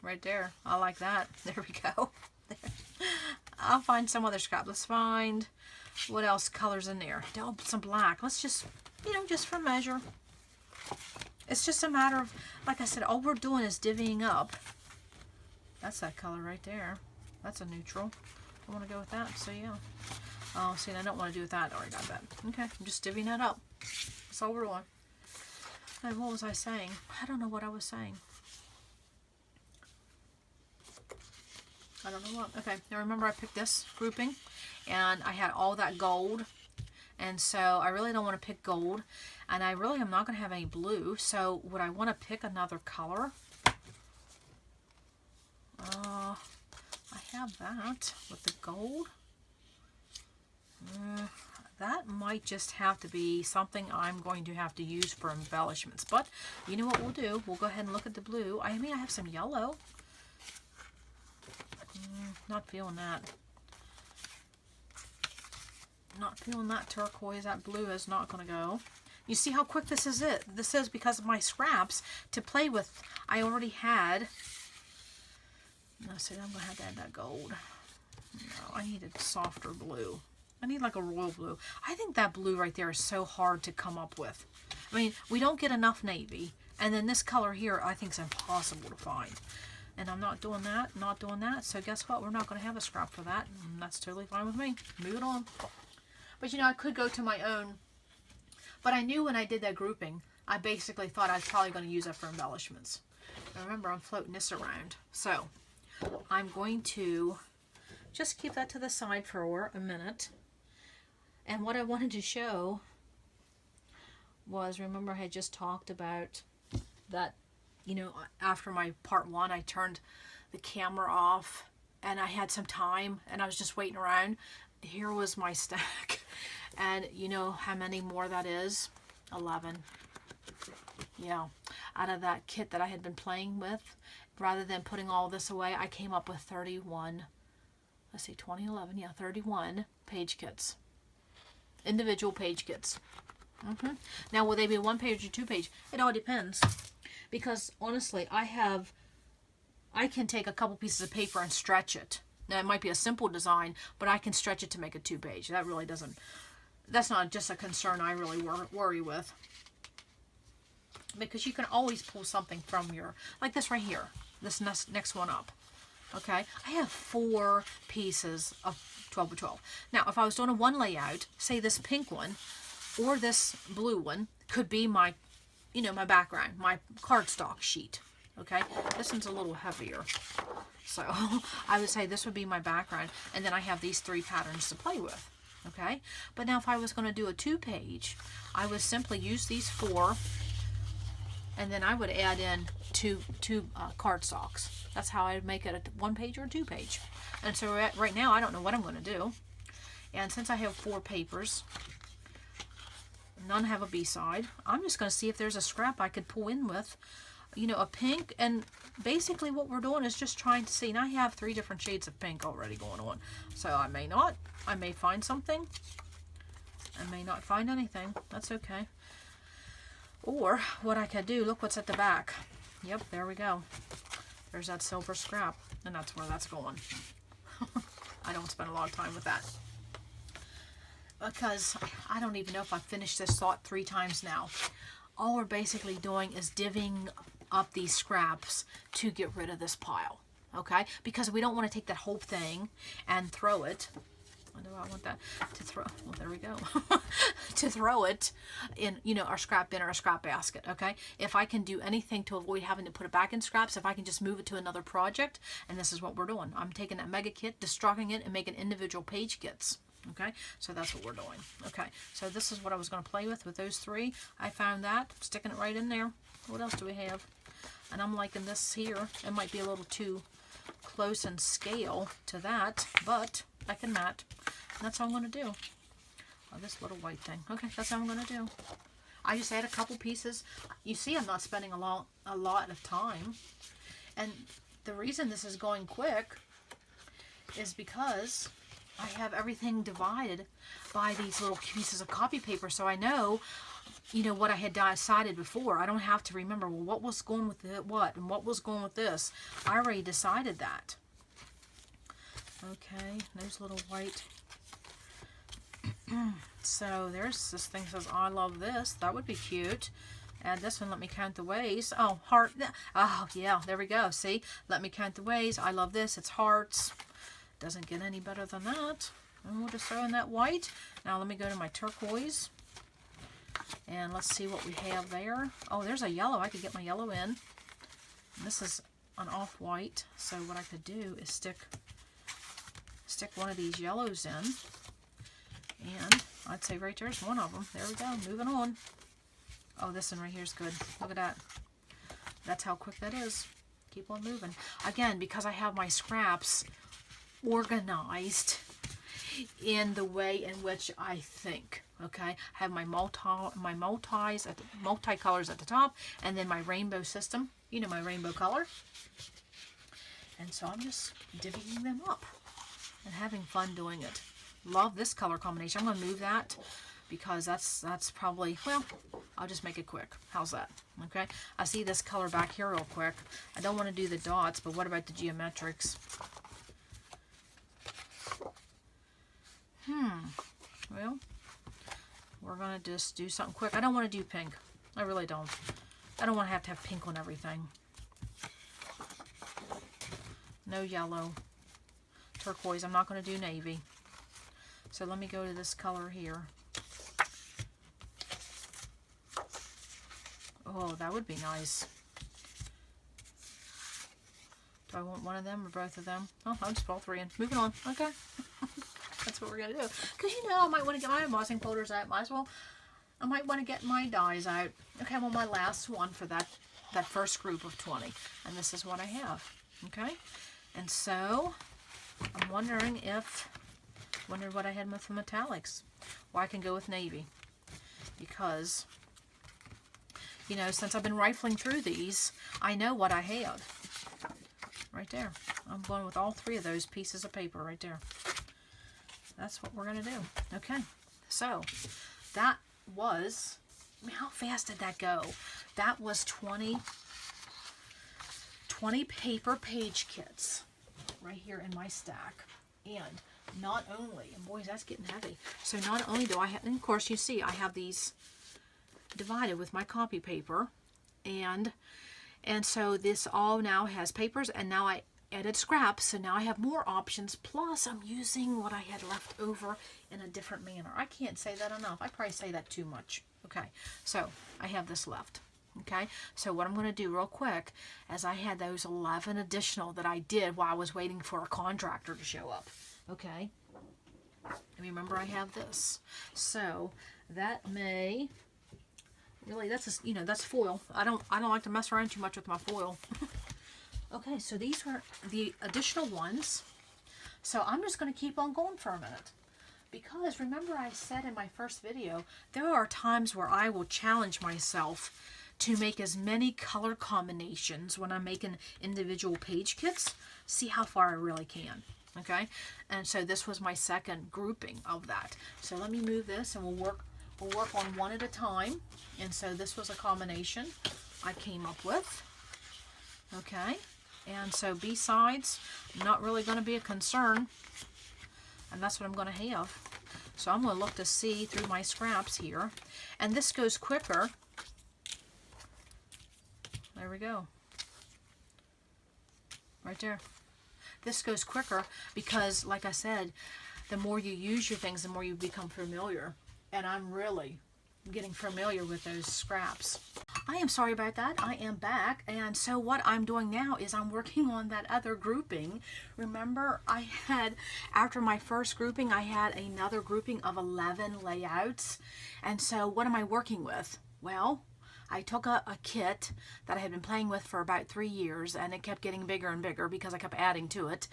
Speaker 1: Right there. I like that. There we go. There. I'll find some other scrap. Let's find what else colors in there. Oh, some black. Let's just, you know, just for measure. It's just a matter of, like I said, all we're doing is divvying up. That's that color right there. That's a neutral. I want to go with that. So, yeah. Oh, see, I don't want to do with that. I already got that. Okay, I'm just divvying that up. That's all we're doing. And what was I saying? I don't know what I was saying. I don't know what. Okay, now remember I picked this grouping, and I had all that gold, and so I really don't want to pick gold, and I really am not going to have any blue, so would I want to pick another color? I have that with the gold. That might just have to be something I'm going to have to use for embellishments, but you know what we'll do? We'll go ahead and look at the blue. I mean, I have some yellow. Not feeling that. Not feeling that turquoise. That blue is not going to go. You see how quick this is it? This is because of my scraps to play with. I already had. Let's see, I'm going to have to add that gold. No, I need a softer blue. I need like a royal blue. I think that blue right there is so hard to come up with. I mean, we don't get enough navy. And then this color here, I think is impossible to find. And I'm not doing that, not doing that. So guess what? We're not going to have a scrap for that. And that's totally fine with me. Move it on. But you know, I could go to my own. But I knew when I did that grouping, I basically thought I was probably going to use it for embellishments. And remember, I'm floating this around. So I'm going to just keep that to the side for a minute. And what I wanted to show was, remember I had just talked about that, you know, after my part 1, I turned the camera off and I had some time and I was just waiting around. Here was my stack. And you know how many more that is? 11. Yeah. Out of that kit that I had been playing with, rather than putting all this away, I came up with 31. Let's see, 2011. Yeah, 31 page kits. Individual page kits. Now, will they be 1 page or 2 page? It all depends. Because, honestly, I can take a couple pieces of paper and stretch it. Now, it might be a simple design, but I can stretch it to make a 2 page. That really doesn't, that's not just a concern I really worry with. Because you can always pull something from your, like this right here. This next one up. Okay? I have 4 pieces of 12 by 12. Now, if I was doing a 1 layout, say this pink one, or this blue one, could be my, you know, my background, my cardstock sheet. Okay? This one's a little heavier. So, I would say this would be my background, and then I have these 3 patterns to play with. Okay? But now if I was going to do a 2 page, I would simply use these 4, and then I would add in two cardstocks. That's how I'd make it a 1 page or a 2 page. And so right now, I don't know what I'm going to do. And since I have 4 papers, none have a B-side, I'm just going to see if there's a scrap I could pull in with, you know, a pink. And basically what we're doing is just trying to see. And I have 3 different shades of pink already going on. So I may not. I may find something. I may not find anything. That's okay. Or what I could do, look what's at the back. Yep, there we go. There's that silver scrap, and that's where that's going. I don't spend a lot of time with that, because I don't even know if I've finished this thought 3 times now. All we're basically doing is divvying up these scraps to get rid of this pile, okay? Because we don't want to take that whole thing and throw it. What do I want that to throw? Well, there we go. To throw it in, you know, our scrap bin or a scrap basket, okay? If I can do anything to avoid having to put it back in scraps, if I can just move it to another project, and this is what we're doing. I'm taking that mega kit, destructing it, and making individual page kits. Okay, so that's what we're doing. Okay, so this is what I was going to play with those 3. I found that, sticking it right in there. What else do we have? And I'm liking this here. It might be a little too close in scale to that, but I can mat. And that's all I'm going to do. Oh, this little white thing. Okay, that's all I'm going to do. I just add a couple pieces. You see, I'm not spending a lot of time. And the reason this is going quick is because I have everything divided by these little pieces of copy paper, so I know, you know, what I had decided before. I don't have to remember, well, what was going with what, and what was going with this. I already decided that. Okay, those little white. So there's this thing that says, I love this. That would be cute. Add this one, let me count the ways. Oh, heart. Oh, yeah, there we go. See, let me count the ways. I love this. It's hearts. Doesn't get any better than that. And we'll just throw in that white. Now let me go to my turquoise. And let's see what we have there. Oh, there's a yellow. I could get my yellow in. And this is an off-white. So what I could do is stick one of these yellows in. And I'd say right there's one of them. There we go. Moving on. Oh, this one right here is good. Look at that. That's how quick that is. Keep on moving. Again, because I have my scraps organized in the way in which I think. Okay, I have my multicolors at the top, and then my rainbow system. You know, my rainbow color. And so I'm just divvying them up and having fun doing it. Love this color combination. I'm going to move that because that's probably, well, I'll just make it quick. How's that? Okay, I see this color back here real quick. I don't want to do the dots, but what about the geometrics? Well, we're going to just do something quick. I don't want to do pink. I really don't. I don't want to have pink on everything. No yellow. Turquoise. I'm not going to do navy. So let me go to this color here. Oh, that would be nice. Do I want one of them or both of them? Oh, I'll just put all 3 in. Moving on. Okay. That's what we're going to do. Because, you know, I might want to get my embossing folders out. I might want to get my dies out. Okay, well, my last one for that first group of 20. And this is what I have. Okay? And so, I'm wondering what I had with the metallics. Well, I can go with navy. Because, you know, since I've been rifling through these, I know what I have. Right there. I'm going with all 3 of those pieces of paper right there. That's what we're going to do. Okay, so that was, I mean, how fast did that go? That was 20 paper page kits right here in my stack. And not only, and boys, that's getting heavy. So not only do I have, and of course you see I have these divided with my copy paper. And so this all now has papers, and now I added scraps, so now I have more options, plus I'm using what I had left over in a different manner. I can't say that enough. I probably say that too much. Okay, so I have this left. Okay, so what I'm going to do real quick is I had those 11 additional that I did while I was waiting for a contractor to show up. Okay, remember I have this. So that may, really, that's a, you know, that's foil. I don't like to mess around too much with my foil. Okay, so these were the additional ones. So I'm just going to keep on going for a minute. Because remember I said in my first video, there are times where I will challenge myself to make as many color combinations when I'm making individual page kits. See how far I really can. Okay, and so this was my second grouping of that. So let me move this and we'll we'll work on one at a time. And so this was a combination I came up with. Okay, and so B-sides, not really going to be a concern. And that's what I'm going to have. So I'm going to look to see through my scraps here. And this goes quicker. There we go. Right there. This goes quicker because, like I said, the more you use your things, the more you become familiar. And I'm really getting familiar with those scraps. I am sorry about that. I am back. And so what I'm doing now is I'm working on that other grouping. Remember, I had, after my first grouping, I had another grouping of 11 layouts. And so what am I working with? Well, I took a kit that I had been playing with for about 3 years, and it kept getting bigger and bigger because I kept adding to it.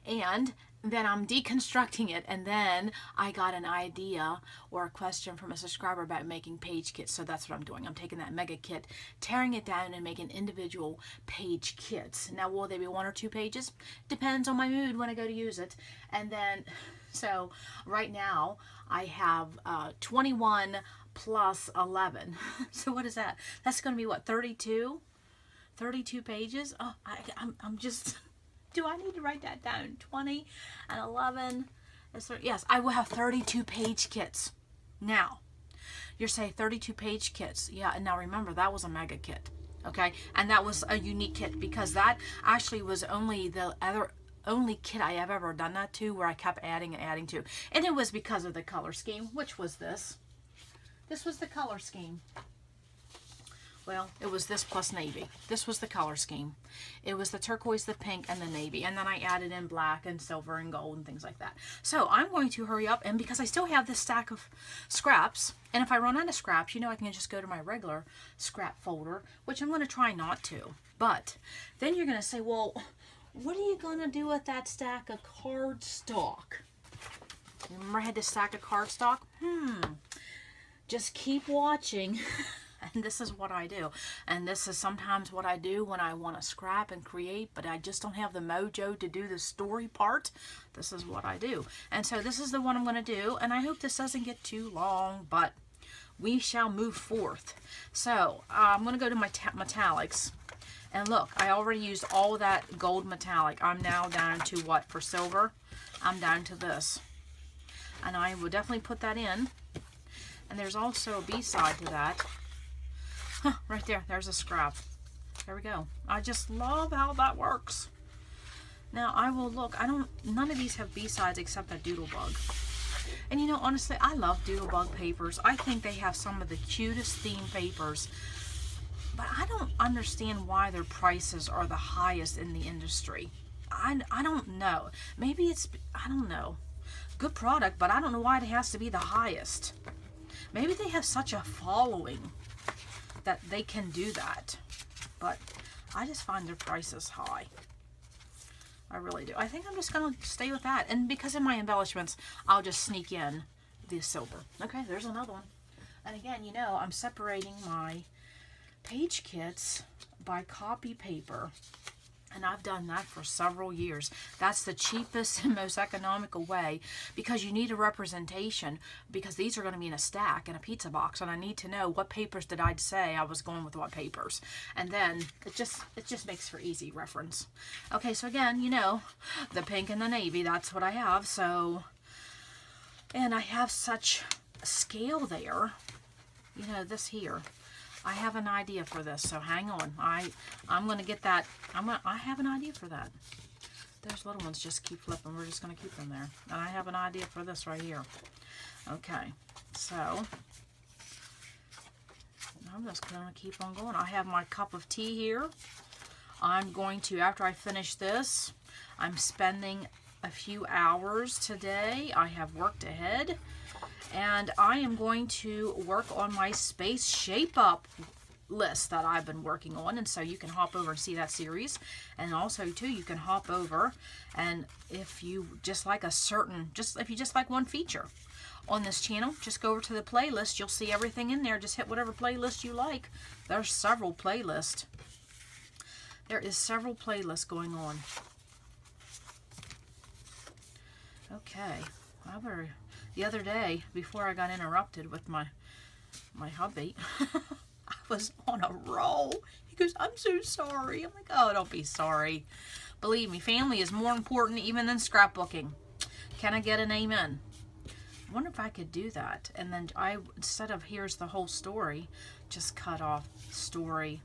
Speaker 1: And then I'm deconstructing it, and then I got an idea or a question from a subscriber about making page kits. So that's what I'm doing. I'm taking that mega kit, tearing it down, and making individual page kits. Now, will they be 1 or 2 pages? Depends on my mood when I go to use it. And then, so right now I have 21 plus 11. So what is that? That's going to be what, 32? 32 pages? Oh, I'm just, do I need to write that down? 20 and 11 is 30. Yes, I will have 32 page kits. Now, you're saying 32 page kits. Yeah, and now remember, that was a mega kit. Okay, and that was a unique kit because that actually was only the only kit I have ever done that to, where I kept adding and adding to. And it was because of the color scheme, which was this. This was the color scheme. Well, it was this plus navy. This was the color scheme. It was the turquoise, the pink, and the navy. And then I added in black and silver and gold and things like that. So I'm going to hurry up, and because I still have this stack of scraps, and if I run out of scraps, you know, I can just go to my regular scrap folder, which I'm going to try not to. But then you're going to say, well, what are you going to do with that stack of cardstock? Remember I had this stack of cardstock? Just keep watching. And this is what I do. And this is sometimes what I do when I want to scrap and create, but I just don't have the mojo to do the story part. This is what I do. And so this is the one I'm going to do. And I hope this doesn't get too long, but we shall move forth. So I'm going to go to my metallics. And look, I already used all that gold metallic. I'm now down to what for silver? I'm down to this. And I will definitely put that in. And there's also a B-side to that. Huh, right there. There's a scrap. There we go. I just love how that works. Now, I will look. None of these have B-sides except that Doodlebug. And you know, honestly, I love Doodlebug papers. I think they have some of the cutest theme papers. But I don't understand why their prices are the highest in the industry. I don't know. Maybe it's, I don't know. Good product, but I don't know why it has to be the highest. Maybe they have such a following that they can do that. But I just find their prices high. I really do. I think I'm just going to stay with that. And because of my embellishments, I'll just sneak in the silver. Okay, there's another one. And again, you know, I'm separating my page kits by copy paper. And I've done that for several years. That's the cheapest and most economical way, because you need a representation, because these are going to be in a stack in a pizza box, and I need to know what papers did I say I was going with what papers. And then it just makes for easy reference. Okay, so again, you know, the pink and the navy, that's what I have. So, and I have such scale there. You know, this here. I have an idea for this, so hang on. I'm going to get that. I have an idea for that. Those little ones just keep flipping. We're just going to keep them there. And I have an idea for this right here. Okay, so I'm just going to keep on going. I have my cup of tea here. I'm going to, after I finish this, I'm spending a few hours today. I have worked ahead. And I am going to work on my space shape up list that I've been working on. And so you can hop over and see that series. And also too, you can hop over, and if you just like if you just like one feature on this channel, just go over to the playlist. You'll see everything in there. Just hit whatever playlist you like. There's several playlists. There is several playlists going on. Okay. The other day, before I got interrupted with my hubby, I was on a roll. He goes, I'm so sorry. I'm like, oh, don't be sorry. Believe me, family is more important even than scrapbooking. Can I get an amen? I wonder if I could do that. And then instead of here's the whole story, just cut off story.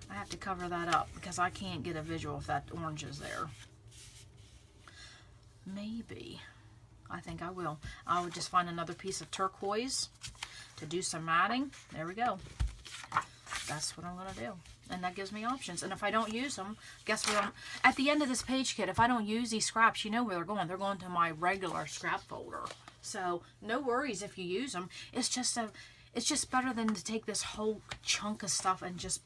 Speaker 1: I have to cover that up because I can't get a visual if that orange is there. Maybe. I think I will. I would just find another piece of turquoise to do some matting. There we go. That's what I'm going to do. And that gives me options. And if I don't use them, guess what? At the end of this page kit, if I don't use these scraps, you know where they're going. They're going to my regular scrap folder. So no worries if you use them. It's just better than to take this whole chunk of stuff and just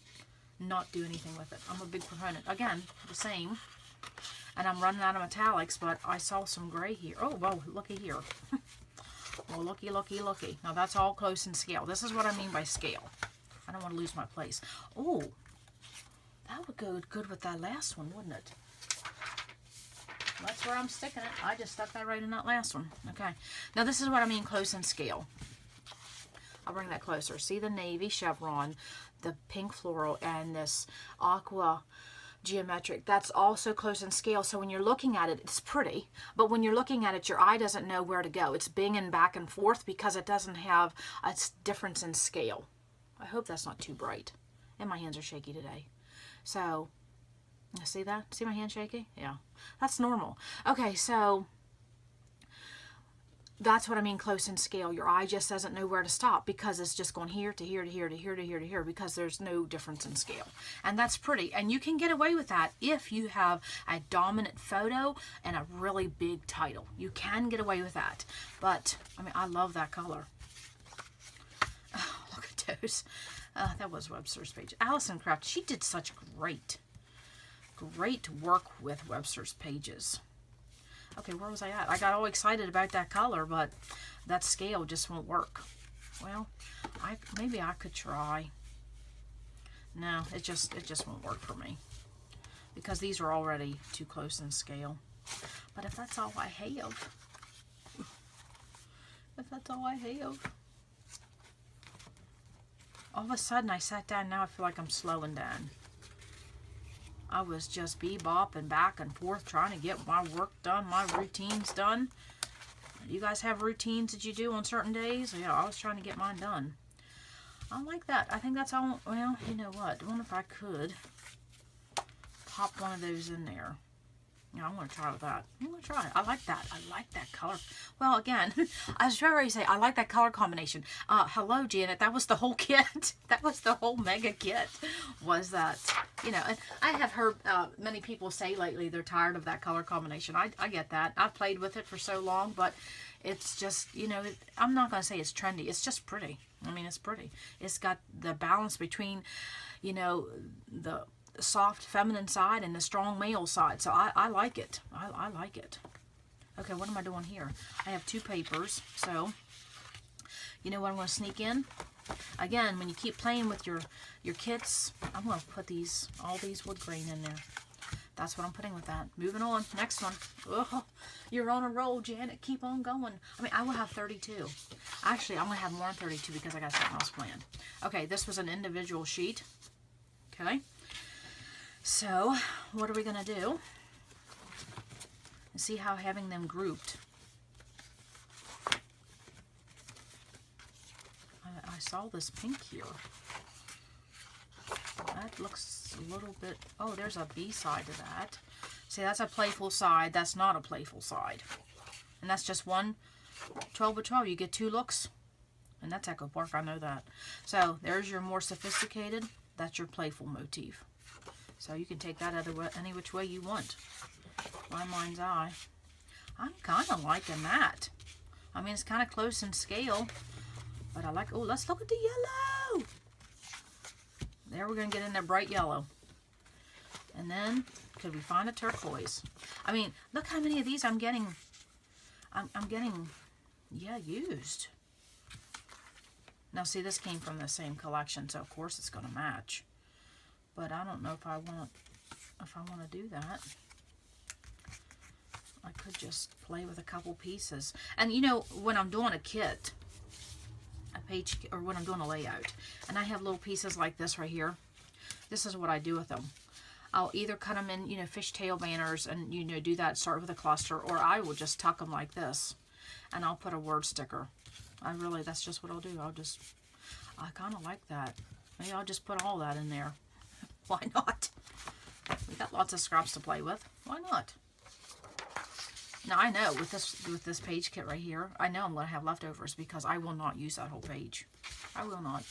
Speaker 1: not do anything with it. I'm a big proponent. Again, the same. And I'm running out of metallics, but I saw some gray here. Oh, whoa, looky here. Well, looky, looky, looky. Now, that's all close in scale. This is what I mean by scale. I don't want to lose my place. Oh, that would go good with that last one, wouldn't it? That's where I'm sticking it. I just stuck that right in that last one. Okay. Now, this is what I mean close in scale. I'll bring that closer. See the navy chevron, the pink floral, and this aqua geometric. That's also close in scale. So when you're looking at it, it's pretty. But when you're looking at it, your eye doesn't know where to go. It's binging back and forth because it doesn't have a difference in scale. I hope that's not too bright. And my hands are shaky today. So, see that? See my hand shaky? Yeah. That's normal. Okay, so that's what I mean close in scale. Your eye just doesn't know where to stop because it's just going here to here to here to here to here to here because there's no difference in scale. And that's pretty. And you can get away with that if you have a dominant photo and a really big title. You can get away with that. But, I mean, I love that color. Oh, look at those. That was Webster's page. Allison Craft, she did such great work with Webster's pages. Okay, where was I at? I got all excited about that color, but that scale just won't work. Well, maybe I could try. No, it just won't work for me because these are already too close in scale. But if that's all I have, all of a sudden I sat down. Now I feel like I'm slowing down. I was just bebopping back and forth trying to get my work done, my routines done. You guys have routines that you do on certain days? Yeah, I was trying to get mine done. I like that. I think that's all. Well, you know what? I wonder if I could pop one of those in there. Yeah, I'm going to try with that. I'm going to try it. I like that. I like that color. Well, again, I was ready to say, I like that color combination. Hello, Janet. That was the whole kit. That was the whole mega kit. Was that, you know, and I have heard many people say lately they're tired of that color combination. I get that. I've played with it for so long, but it's just, you know, I'm not going to say it's trendy. It's just pretty. I mean, it's pretty. It's got the balance between, you know, the soft feminine side and the strong male side. So I like it. I like it. Okay, what am I doing here? I have two papers. So, you know what I'm going to sneak in? Again, when you keep playing with your kits, I'm going to put all these wood grain in there. That's what I'm putting with that. Moving on. Next one. Oh, you're on a roll, Janet. Keep on going. I mean, I will have 32. Actually, I'm going to have more than 32 because I got something else planned. Okay, this was an individual sheet. Okay. So, what are we going to do? See how having them grouped. I saw this pink here. That looks a little bit... Oh, there's a B side to that. See, that's a playful side. That's not a playful side. And that's just one 12 by 12. You get two looks. And that's Echo Park. I know that. So, there's your more sophisticated. That's your playful motif. So you can take that any which way you want. My mind's eye. I'm kind of liking that. I mean, it's kind of close in scale. But I like... Oh, let's look at the yellow. There, we're going to get in that bright yellow. And then, could we find a turquoise? I mean, look how many of these I'm getting. I'm getting, yeah, used. Now, see, this came from the same collection, so of course it's going to match. But I don't know if I want to do that. could just play with a couple pieces. And you know, when I'm doing a kit, a page, or when I'm doing a layout, and I have little pieces like this right here, this is what I do with them. I'll either cut them in, you know, fishtail banners and, you know, do that, start with a cluster, or I will just tuck them like this, and I'll put a word sticker. That's just what I'll do. I kind of like that. Maybe I'll just put all that in there. Why not? We got lots of scraps to play with. Why not? Now I know with this page kit right here, I know I'm going to have leftovers because I will not use that whole page. I will not.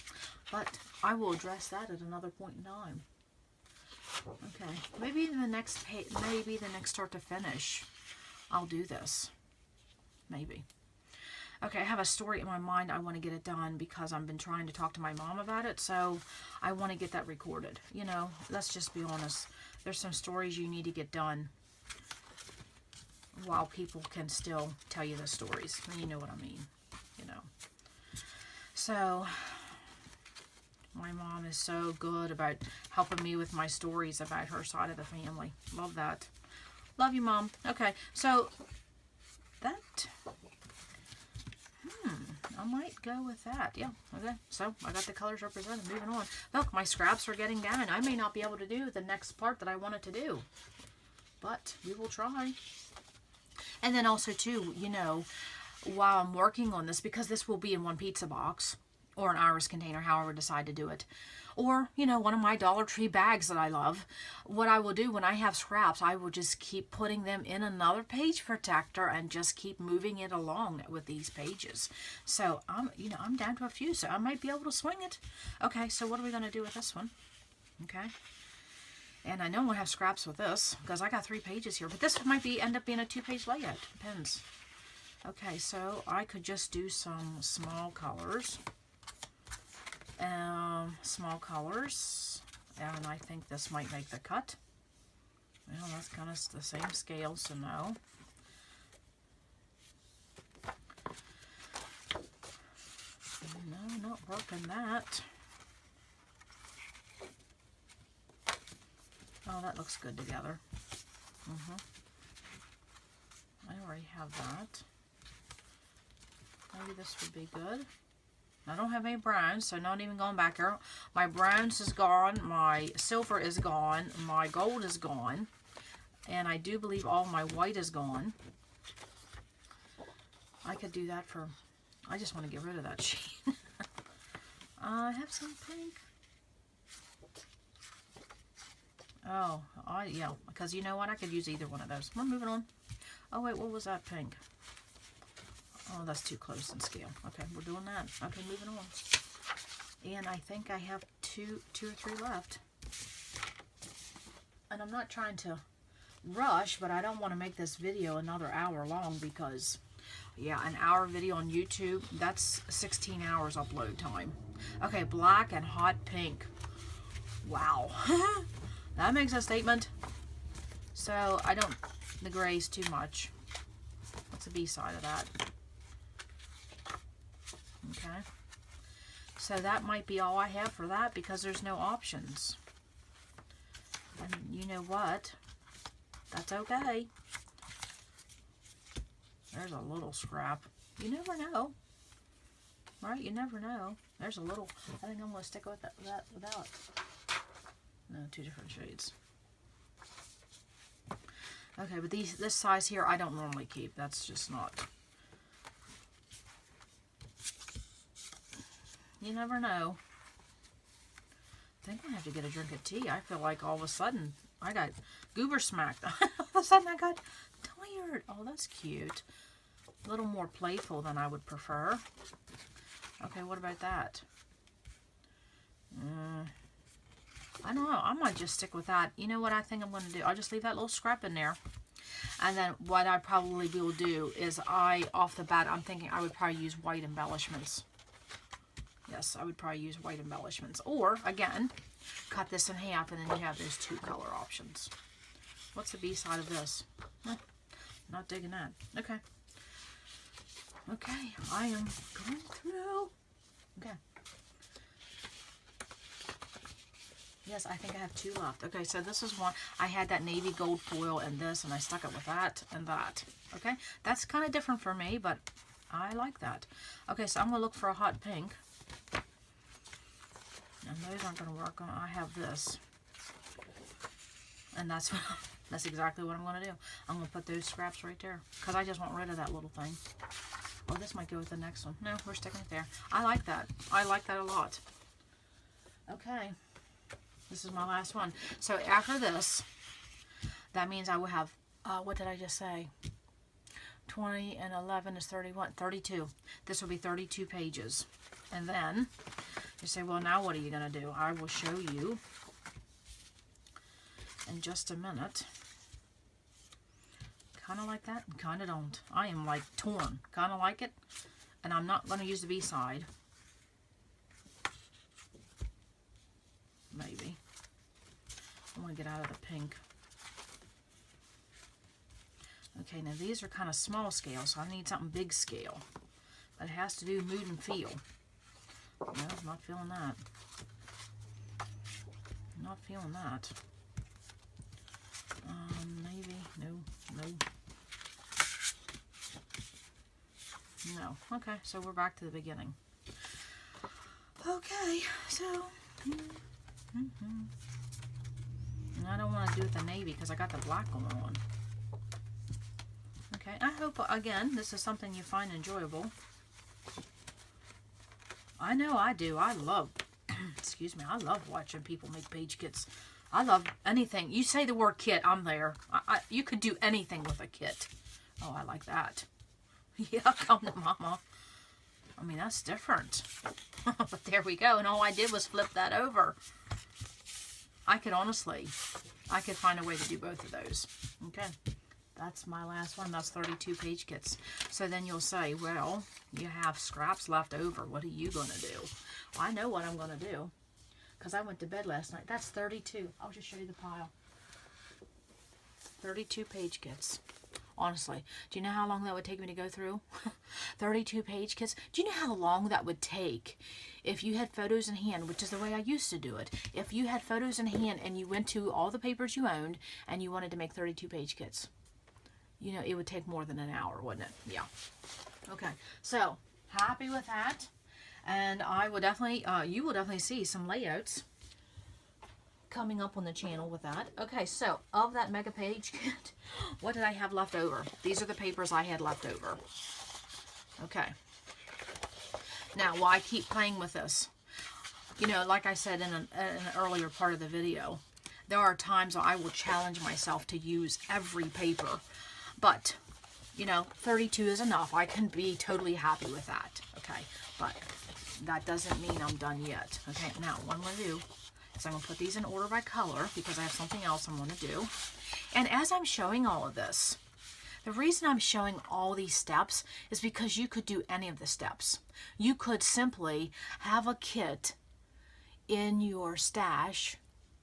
Speaker 1: But I will address that at another point in time. Okay, maybe the next page, maybe the next start to finish, I'll do this. Maybe. Okay, I have a story in my mind. I want to get it done because I've been trying to talk to my mom about it, so I want to get that recorded. You know, let's just be honest. There's some stories you need to get done while people can still tell you the stories. You know what I mean, you know. So, my mom is so good about helping me with my stories about her side of the family. Love that. Love you, Mom. Okay, so that... I might go with that. Yeah, okay. So, I got the colors represented. Moving on. Look, my scraps are getting down. I may not be able to do the next part that I wanted to do. But, we will try. And then also, too, you know, while I'm working on this, because this will be in one pizza box, or an iris container, however I decide to do it. Or, you know, one of my Dollar Tree bags that I love. What I will do when I have scraps, I will just keep putting them in another page protector and just keep moving it along with these pages. So, I'm down to a few, so I might be able to swing it. Okay, so what are we going to do with this one? Okay. And I know we'll have scraps with this, because I got 3 pages here. But this might end up being a 2-page layout. Depends. Okay, so I could just do some small colors. Small colors, and I think this might make the cut. Well, that's kind of the same scale, so no. No, not working that. Oh, that looks good together. I already have that. Maybe this would be good. I don't have any browns, so not even going back here. My browns is gone. My silver is gone. My gold is gone. And I do believe all my white is gone. I could do that for... I just want to get rid of that sheet. I have some pink. Oh, yeah. Because you know what? I could use either one of those. We're moving on. Oh, wait. What was that pink? Oh, that's too close in scale. Okay, we're doing that. Okay, moving on. And I think I have two or three left. And I'm not trying to rush, but I don't want to make this video another hour long because, yeah, an hour video on YouTube, that's 16 hours upload time. Okay, black and hot pink. Wow. That makes a statement. So, the gray's too much. What's the B side of that? Okay, so that might be all I have for that because there's no options. And you know what? That's okay. There's a little scrap. You never know. Right? You never know. There's a little. I think I'm going to stick with that without. No, 2 different shades. Okay, but this size here I don't normally keep. That's just not... You never know. I think I have to get a drink of tea. I feel like all of a sudden I got goober smacked. All of a sudden I got tired. Oh, that's cute. A little more playful than I would prefer. Okay, what about that? I don't know. I might just stick with that. You know what I think I'm going to do? I'll just leave that little scrap in there. And then what I probably will do is off the bat, I'm thinking I would probably use white embellishments. Yes, I would probably use white embellishments. Or, again, cut this in half and then you have those 2 color options. What's the B side of this? Not digging that. Okay. Okay, I am going through. Okay. Yes, I think I have 2 left. Okay, so this is one. I had that navy gold foil and this, and I stuck it with that and that. Okay, that's kind of different for me, but I like that. Okay, so I'm going to look for a hot pink. And those aren't going to work. I have this. And that's exactly what I'm going to do. I'm going to put those scraps right there. Because I just want rid of that little thing. Oh, this might go with the next one. No, we're sticking it there. I like that. I like that a lot. Okay. This is my last one. So after this, that means I will have, what did I just say? 20 and 11 is 31, 32. This will be 32 pages. And then you say, well, now what are you going to do? I will show you in just a minute. Kind of like that and kind of don't. I am like torn. Kind of like it. And I'm not going to use the B side. Maybe. I want to get out of the pink. Okay, now these are kind of small scale, so I need something big scale. But it has to do mood and feel. No, I'm not feeling that. Not feeling that. Maybe. No. No. Okay, so we're back to the beginning. Okay, so... And I don't want to do it the navy because I got the black going on. Okay, I hope, again, this is something you find enjoyable. I know I do. I love, excuse me, I love watching people make page kits. I love anything. You say the word kit, I'm there. You could do anything with a kit. Oh, I like that. Yeah, come to mama. I mean, that's different. But there we go. And all I did was flip that over. I could honestly, I could find a way to do both of those. Okay. That's my last one. That's 32 page kits. So then you'll say, well, you have scraps left over. What are you going to do? Well, I know what I'm going to do because I went to bed last night. That's 32. I'll just show you the pile. 32 page kits. Honestly, do you know how long that would take me to go through? 32 page kits. Do you know how long that would take if you had photos in hand, which is the way I used to do it? If you had photos in hand and you went to all the papers you owned and you wanted to make 32 page kits, you know, it would take more than an hour, wouldn't it? Yeah. Okay. So, happy with that. And I will definitely, you will definitely see some layouts coming up on the channel with that. Okay, so of that mega page kit, what did I have left over? These are the papers I had left over. Okay. Now, while I keep playing with this, you know, like I said in an earlier part of the video, there are times I will challenge myself to use every paper. But, you know, 32 is enough. I can be totally happy with that. Okay, but that doesn't mean I'm done yet. Okay, now what I'm going to do is I'm going to put these in order by color because I have something else I'm going to do. And as I'm showing all of this, the reason I'm showing all these steps is because you could do any of the steps. You could simply have a kit in your stash,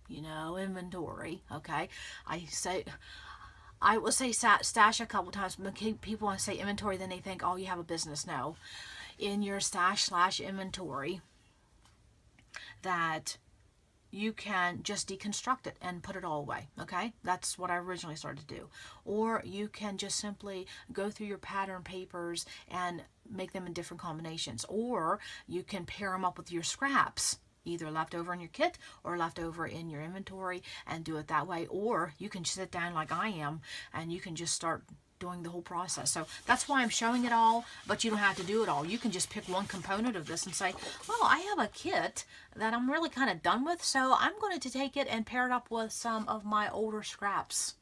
Speaker 1: you know, inventory, okay? I will say stash a couple times, but people want to say inventory, then they think, oh, you have a business. No. In your stash/inventory, that you can just deconstruct it and put it all away, okay? That's what I originally started to do. Or you can just simply go through your pattern papers and make them in different combinations. Or you can pair them up with your scraps, either left over in your kit or left over in your inventory, and do it that way. Or you can sit down like I am and you can just start doing the whole process. So that's why I'm showing it all, but you don't have to do it all. You can just pick one component of this and say, well, I have a kit that I'm really kind of done with, so I'm going to take it and pair it up with some of my older scraps.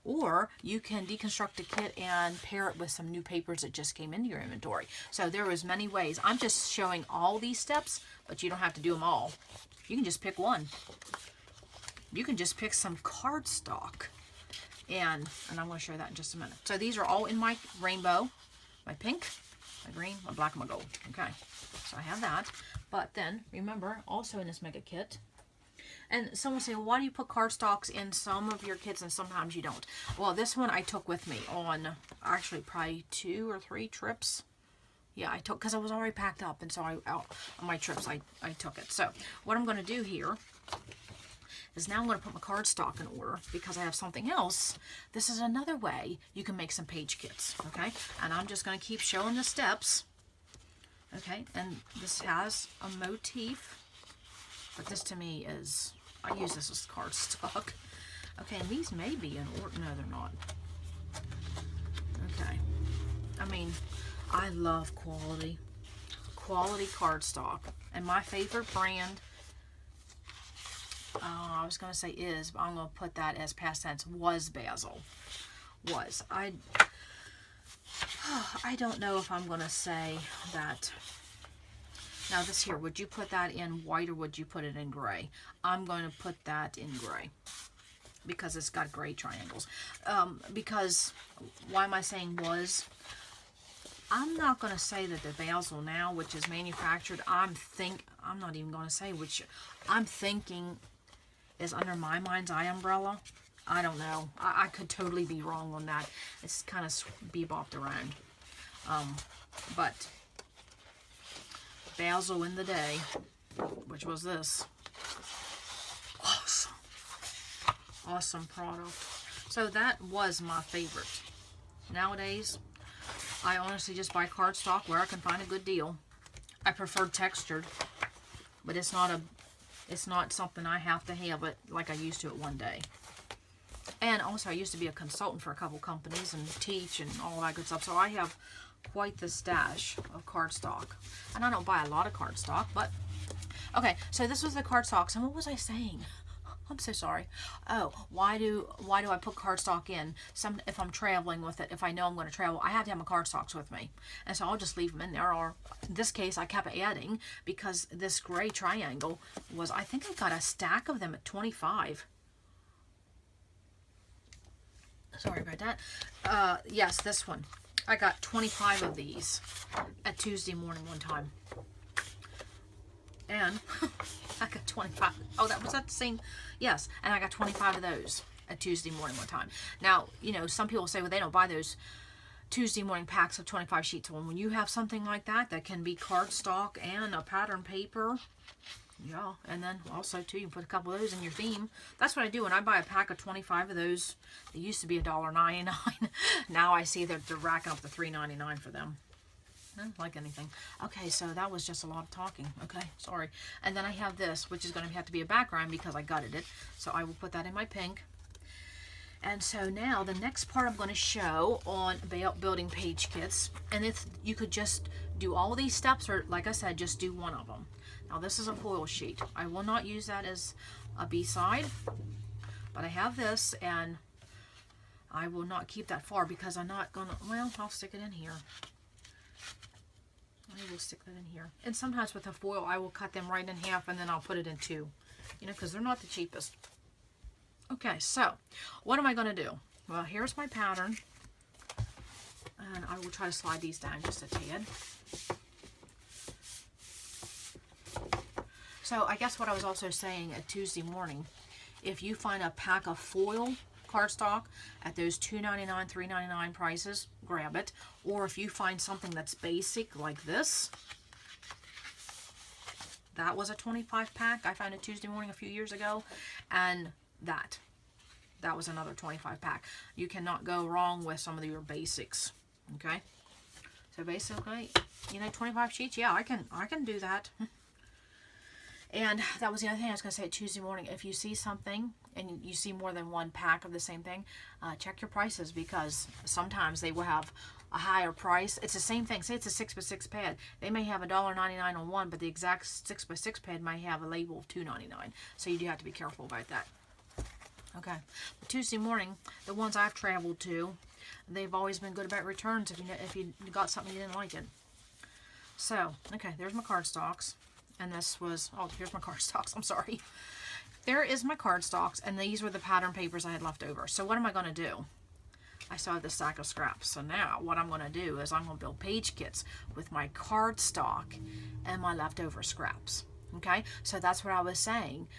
Speaker 1: Or you can deconstruct a kit and pair it with some new papers that just came into your inventory. So there is many ways. I'm just showing all these steps, but you don't have to do them all. You can just pick one. You can just pick some cardstock. And I'm going to show that in just a minute. So these are all in my rainbow, my pink, my green, my black, and my gold. Okay, so I have that. But then, remember, also in this mega kit, and someone say, well, why do you put cardstocks in some of your kits and sometimes you don't? Well, this one I took with me on actually probably 2 or 3 trips. Yeah, I took, because I was already packed up, and so on my trips I took it. So what I'm going to do here is now I'm going to put my cardstock in order because I have something else. This is another way you can make some page kits, okay? And I'm just going to keep showing the steps, okay? And this has a motif, but this to me is, I use this as cardstock. Okay, and these may be in order. No, they're not. Okay. I mean, I love quality cardstock. And my favorite brand, I was going to say is, but I'm going to put that as past tense, was Basil. Was. I don't know if I'm going to say that. Now this here, would you put that in white or would you put it in gray? I'm going to put that in gray because it's got gray triangles. Because, why am I saying was? I'm not going to say that the basil now, which is manufactured, I'm not even going to say which, I'm thinking is under my mind's eye umbrella. I don't know. I could totally be wrong on that. It's kind of bebopped around. But basil in the day, which was this. Awesome product. So that was my favorite. Nowadays, I honestly just buy cardstock where I can find a good deal. I prefer textured, but it's not something I have to have it like I used to at one day. And also I used to be a consultant for a couple companies and teach and all that good stuff. So I have quite the stash of cardstock. And I don't buy a lot of cardstock, but okay, so this was the cardstocks. And what was I saying? I'm so sorry. Oh, why do I put cardstock in? If I'm traveling with it, if I know I'm going to travel, I have to have my cardstocks with me. And so I'll just leave them in there. Or in this case, I kept adding because this gray triangle was, I think I got a stack of them at 25. Sorry about that. Yes, this one. I got 25 of these at Tuesday morning one time. And I got 25. Oh, that was that the same? Yes, and I got 25 of those at Tuesday morning one time. Now, you know, some people say, well, they don't buy those Tuesday morning packs of 25 sheets. Well, when you have something like that, that can be cardstock and a pattern paper, yeah, and then also, too, you can put a couple of those in your theme. That's what I do when I buy a pack of 25 of those. They used to be $1.99. Now I see that they're racking up to $3.99 for them. Like anything. Okay, so that was just a lot of talking. Okay, sorry. And then I have this, which is going to have to be a background because I gutted it. So I will put that in my pink. And so now the next part I'm going to show on building page kits. And if you could just do all these steps, or like I said, just do one of them. Now this is a foil sheet. I will not use that as a B-side, but I have this, and I will not keep that far because I'm not going to, well, I'll stick it in here. I will stick that in here. And sometimes with the foil, I will cut them right in half and then I'll put it in two. You know, because they're not the cheapest. Okay, so what am I going to do? Well, here's my pattern. And I will try to slide these down just a tad. So I guess what I was also saying at Tuesday morning, if you find a pack of foil cardstock at those $2.99, $3.99 prices, grab it. Or if you find something that's basic like this, that was a 25 pack. I found it Tuesday morning a few years ago, and that was another 25 pack. You cannot go wrong with some of your basics. Okay, so basically, you know, 25 sheets. Yeah, I can do that. And that was the other thing I was going to say at Tuesday morning. If you see something and you see more than one pack of the same thing, check your prices, because sometimes they will have a higher price. It's the same thing. Say it's a 6x6 pad. They may have $1.99 on one, but the exact 6x6 pad might have a label of $2.99. So you do have to be careful about that. Okay. But Tuesday morning, the ones I've traveled to, they've always been good about returns if you got something you didn't like it. So, okay, there's my cardstocks. And this was, oh, here's my cardstocks. I'm sorry. There is my cardstocks, and these were the pattern papers I had left over. So what am I going to do? I still have this stack of scraps. So now what I'm going to do is I'm going to build page kits with my cardstock and my leftover scraps. Okay? So that's what I was saying.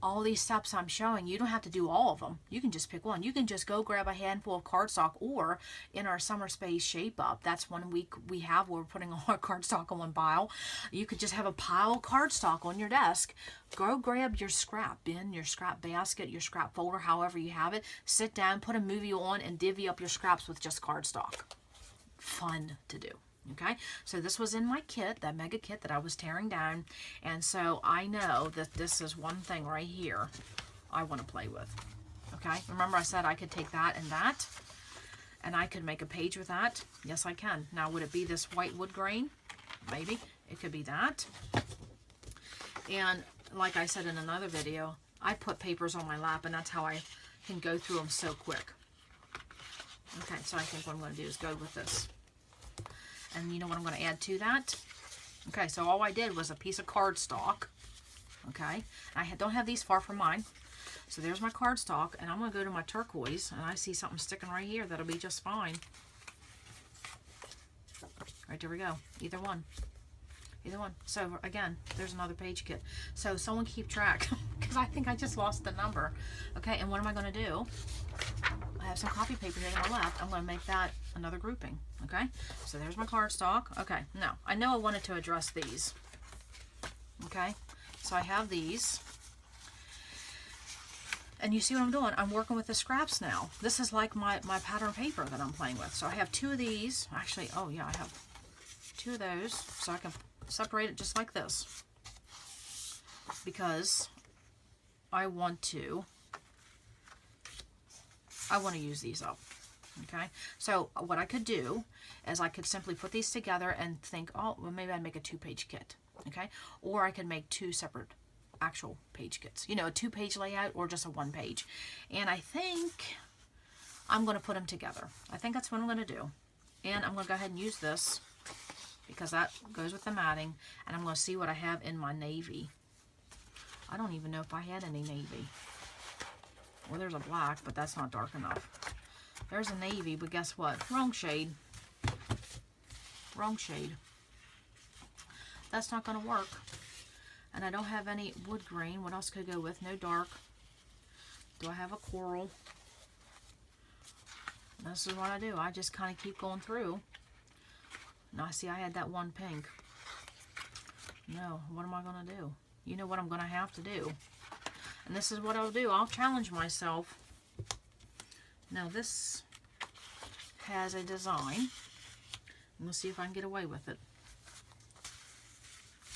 Speaker 1: all these steps I'm showing, you don't have to do all of them. You can just pick one. You can just go grab a handful of cardstock, or in our summer space shape up, that's 1 week we have where we're putting all our cardstock on one pile. You could just have a pile of cardstock on your desk. Go grab your scrap bin, your scrap basket, your scrap folder, however you have it. Sit down, put a movie on, and divvy up your scraps with just cardstock. Fun to do. Okay, so this was in my kit, that mega kit that I was tearing down, and so I know that this is one thing right here I want to play with. Okay, remember I said I could take that, and I could make a page with that. Yes, I can. Now, would it be this white wood grain? Maybe. It could be that. And like I said in another video, I put papers on my lap, and that's how I can go through them so quick. Okay, so I think what I'm going to do is go with this. And you know what I'm going to add to that? Okay, so all I did was a piece of cardstock. Okay, I don't have these far from mine. So there's my cardstock, and I'm going to go to my turquoise, and I see something sticking right here that'll be just fine. Right, there we go. Either one. Either one. So again, there's another page kit. So someone keep track, because I think I just lost the number. Okay, and what am I going to do? I have some copy paper here on my left. I'm going to make that another grouping. Okay, so there's my cardstock. Okay, now I know I wanted to address these. Okay, so I have these, and you see what I'm doing? I'm working with the scraps now. This is like my pattern paper that I'm playing with. So I have 2 of these. Actually, oh yeah, I have 2 of those, so I can separate it just like this, because I want to use these up. Okay, so what I could do is I could simply put these together and think, oh, well, maybe I'd make a 2-page kit. Okay, or I could make 2 separate actual page kits, you know, a 2-page layout or just a 1-page. And I think I'm going to put them together. I think that's what I'm going to do. And I'm going to go ahead and use this, because that goes with the matting, and I'm going to see what I have in my navy. I don't even know if I had any navy. Well, there's a black, but that's not dark enough. There's a navy, but guess what? Wrong shade. Wrong shade. That's not going to work. And I don't have any wood grain. What else could I go with? No dark. Do I have a coral? This is what I do. I just kind of keep going through. Now, see, I had that one pink. No, what am I going to do? You know what I'm going to have to do. And this is what I'll do. I'll challenge myself. Now, this has a design. We'll see if I can get away with it.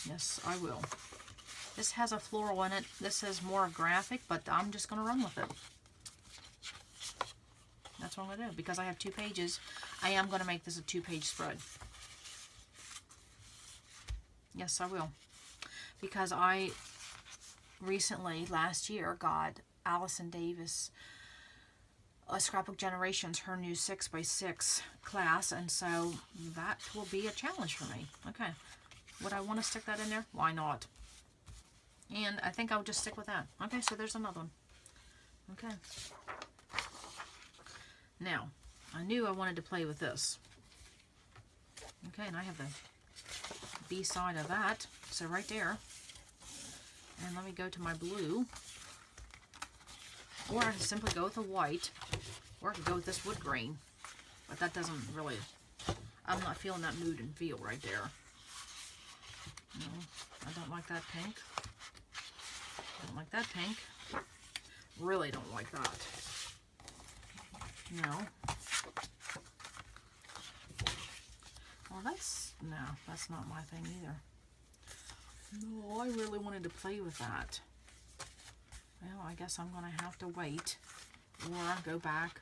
Speaker 1: Yes, I will. This has a floral in it. This is more graphic, but I'm just going to run with it. That's what I'm going to do. Because I have 2 pages, I am going to make this a 2-page spread. Yes, I will. Because I recently, last year, got Allison Davis, Scrapbook Generations, her new 6x6 class, and so that will be a challenge for me. Okay. Would I want to stick that in there? Why not? And I think I'll just stick with that. Okay, so there's another one. Okay. Now, I knew I wanted to play with this. Okay, and I have the B side of that. So right there. And let me go to my blue. Or I can simply go with a white. Or I could go with this wood grain. But that doesn't really... I'm not feeling that mood and feel right there. No, I don't like that pink. Don't like that pink. Really don't like that. No. Well, that's not my thing either. No, I really wanted to play with that. Well, I guess I'm going to have to wait. Or go back.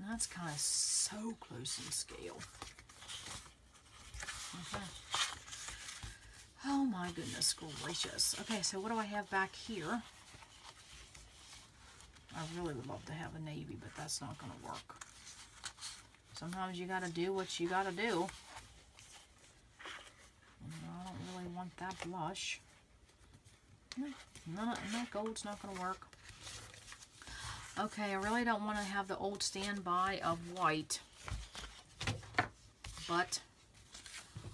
Speaker 1: That's kind of so close in scale. Okay. Oh my goodness gracious. Okay, so what do I have back here? I really would love to have a navy, but that's not going to work. Sometimes you got to do what you got to do. And I don't really want that blush. No, gold's not going to work. Okay, I really don't want to have the old standby of white, but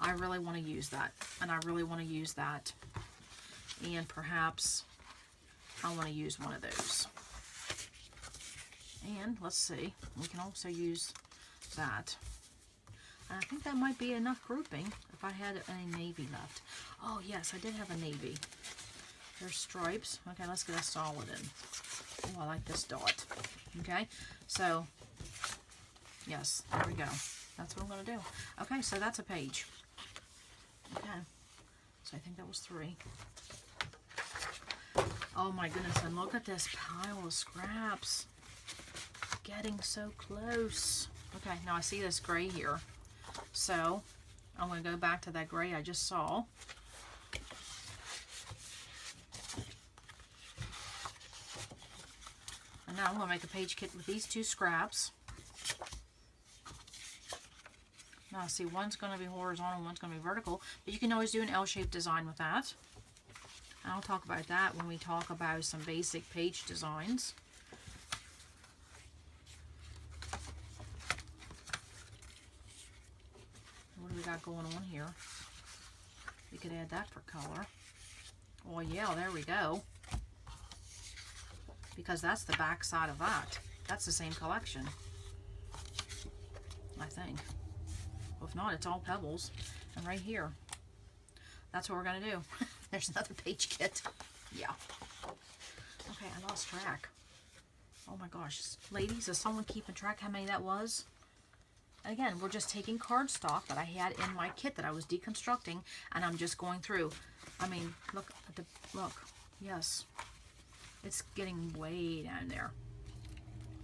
Speaker 1: I really want to use that, and I really want to use that and perhaps I want to use one of those. And let's see, we can also use that. And I think that might be enough grouping if I had any navy left. Oh yes, I did have a navy. There's stripes. Okay, let's get a solid in. Oh, I like this dot. Okay, so yes, there we go. That's what I'm going to do. Okay, so that's a page. Okay, so I think that was 3. Oh my goodness, and look at this pile of scraps. Getting so close. Okay, now I see this gray here. So I'm going to go back to that gray I just saw. And now I'm going to make a page kit with these 2 scraps. Now see, one's going to be horizontal, one's going to be vertical, but you can always do an L-shaped design with that. And I'll talk about that when we talk about some basic page designs. What do we got going on here? We could add that for color. Well, yeah, there we go. Because that's the back side of that. That's the same collection, I think. Well, if not, it's all pebbles. And right here, that's what we're going to do. There's another page kit. Yeah. Okay, I lost track. Oh my gosh. Ladies, is someone keeping track how many that was? Again, we're just taking cardstock that I had in my kit that I was deconstructing, and I'm just going through. I mean, look at the, look. Yes. It's getting way down there.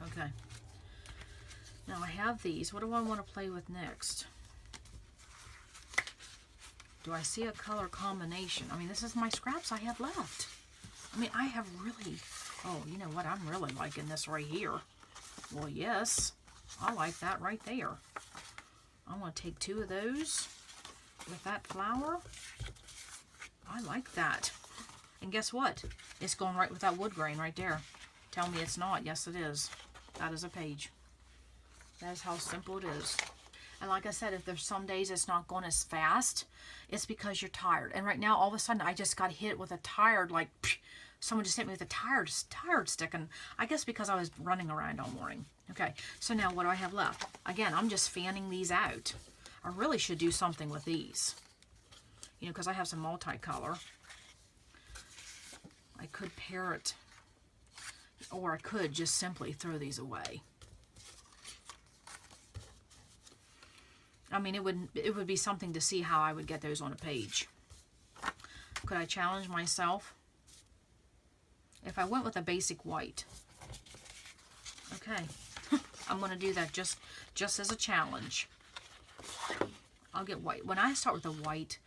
Speaker 1: Okay. Now I have these. What do I want to play with next? Do I see a color combination? I mean, this is my scraps I have left. I mean, I have really, oh, you know what? I'm really liking this right here. Well, yes. I like that right there. I'm going to take 2 of those with that flower. I like that. And guess what? It's going right with that wood grain right there. Tell me it's not. Yes, it is. That is a page. That is how simple it is. And like I said, if there's some days it's not going as fast, it's because you're tired. And right now, all of a sudden, I just got hit with a tired, like, someone just hit me with a tired stick. And I guess because I was running around all morning. Okay, so now what do I have left? Again, I'm just fanning these out. I really should do something with these. You know, because I have some multicolor. I could pair it. Or I could just simply throw these away. I mean, it would be something to see how I would get those on a page. Could I challenge myself? If I went with a basic white. Okay. I'm going to do that just as a challenge. I'll get white. When I start with a white,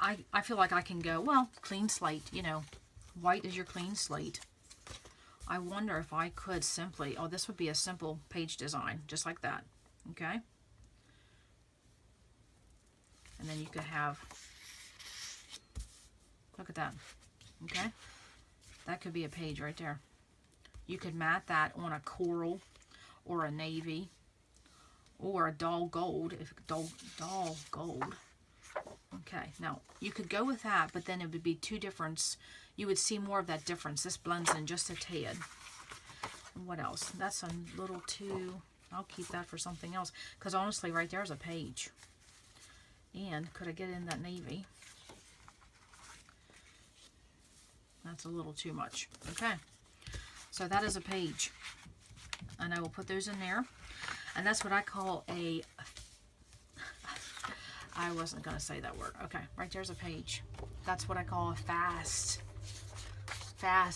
Speaker 1: I feel like I can go, well, clean slate, you know. White is your clean slate. I wonder if I could simply, oh, this would be a simple page design, just like that. Okay. And then you could have, look at that. Okay. That could be a page right there. You could mat that on a coral or a navy or a dull gold. If dull gold. Okay, now you could go with that, but then it would be 2 difference. You would see more of that difference. This blends in just a tad. What else? That's a little too, I'll keep that for something else. Because honestly, right there's a page. And could I get in that navy? That's a little too much. Okay. So that is a page. And I will put those in there. And that's what I call a, I wasn't going to say that word. Okay, right there's a page. That's what I call a fast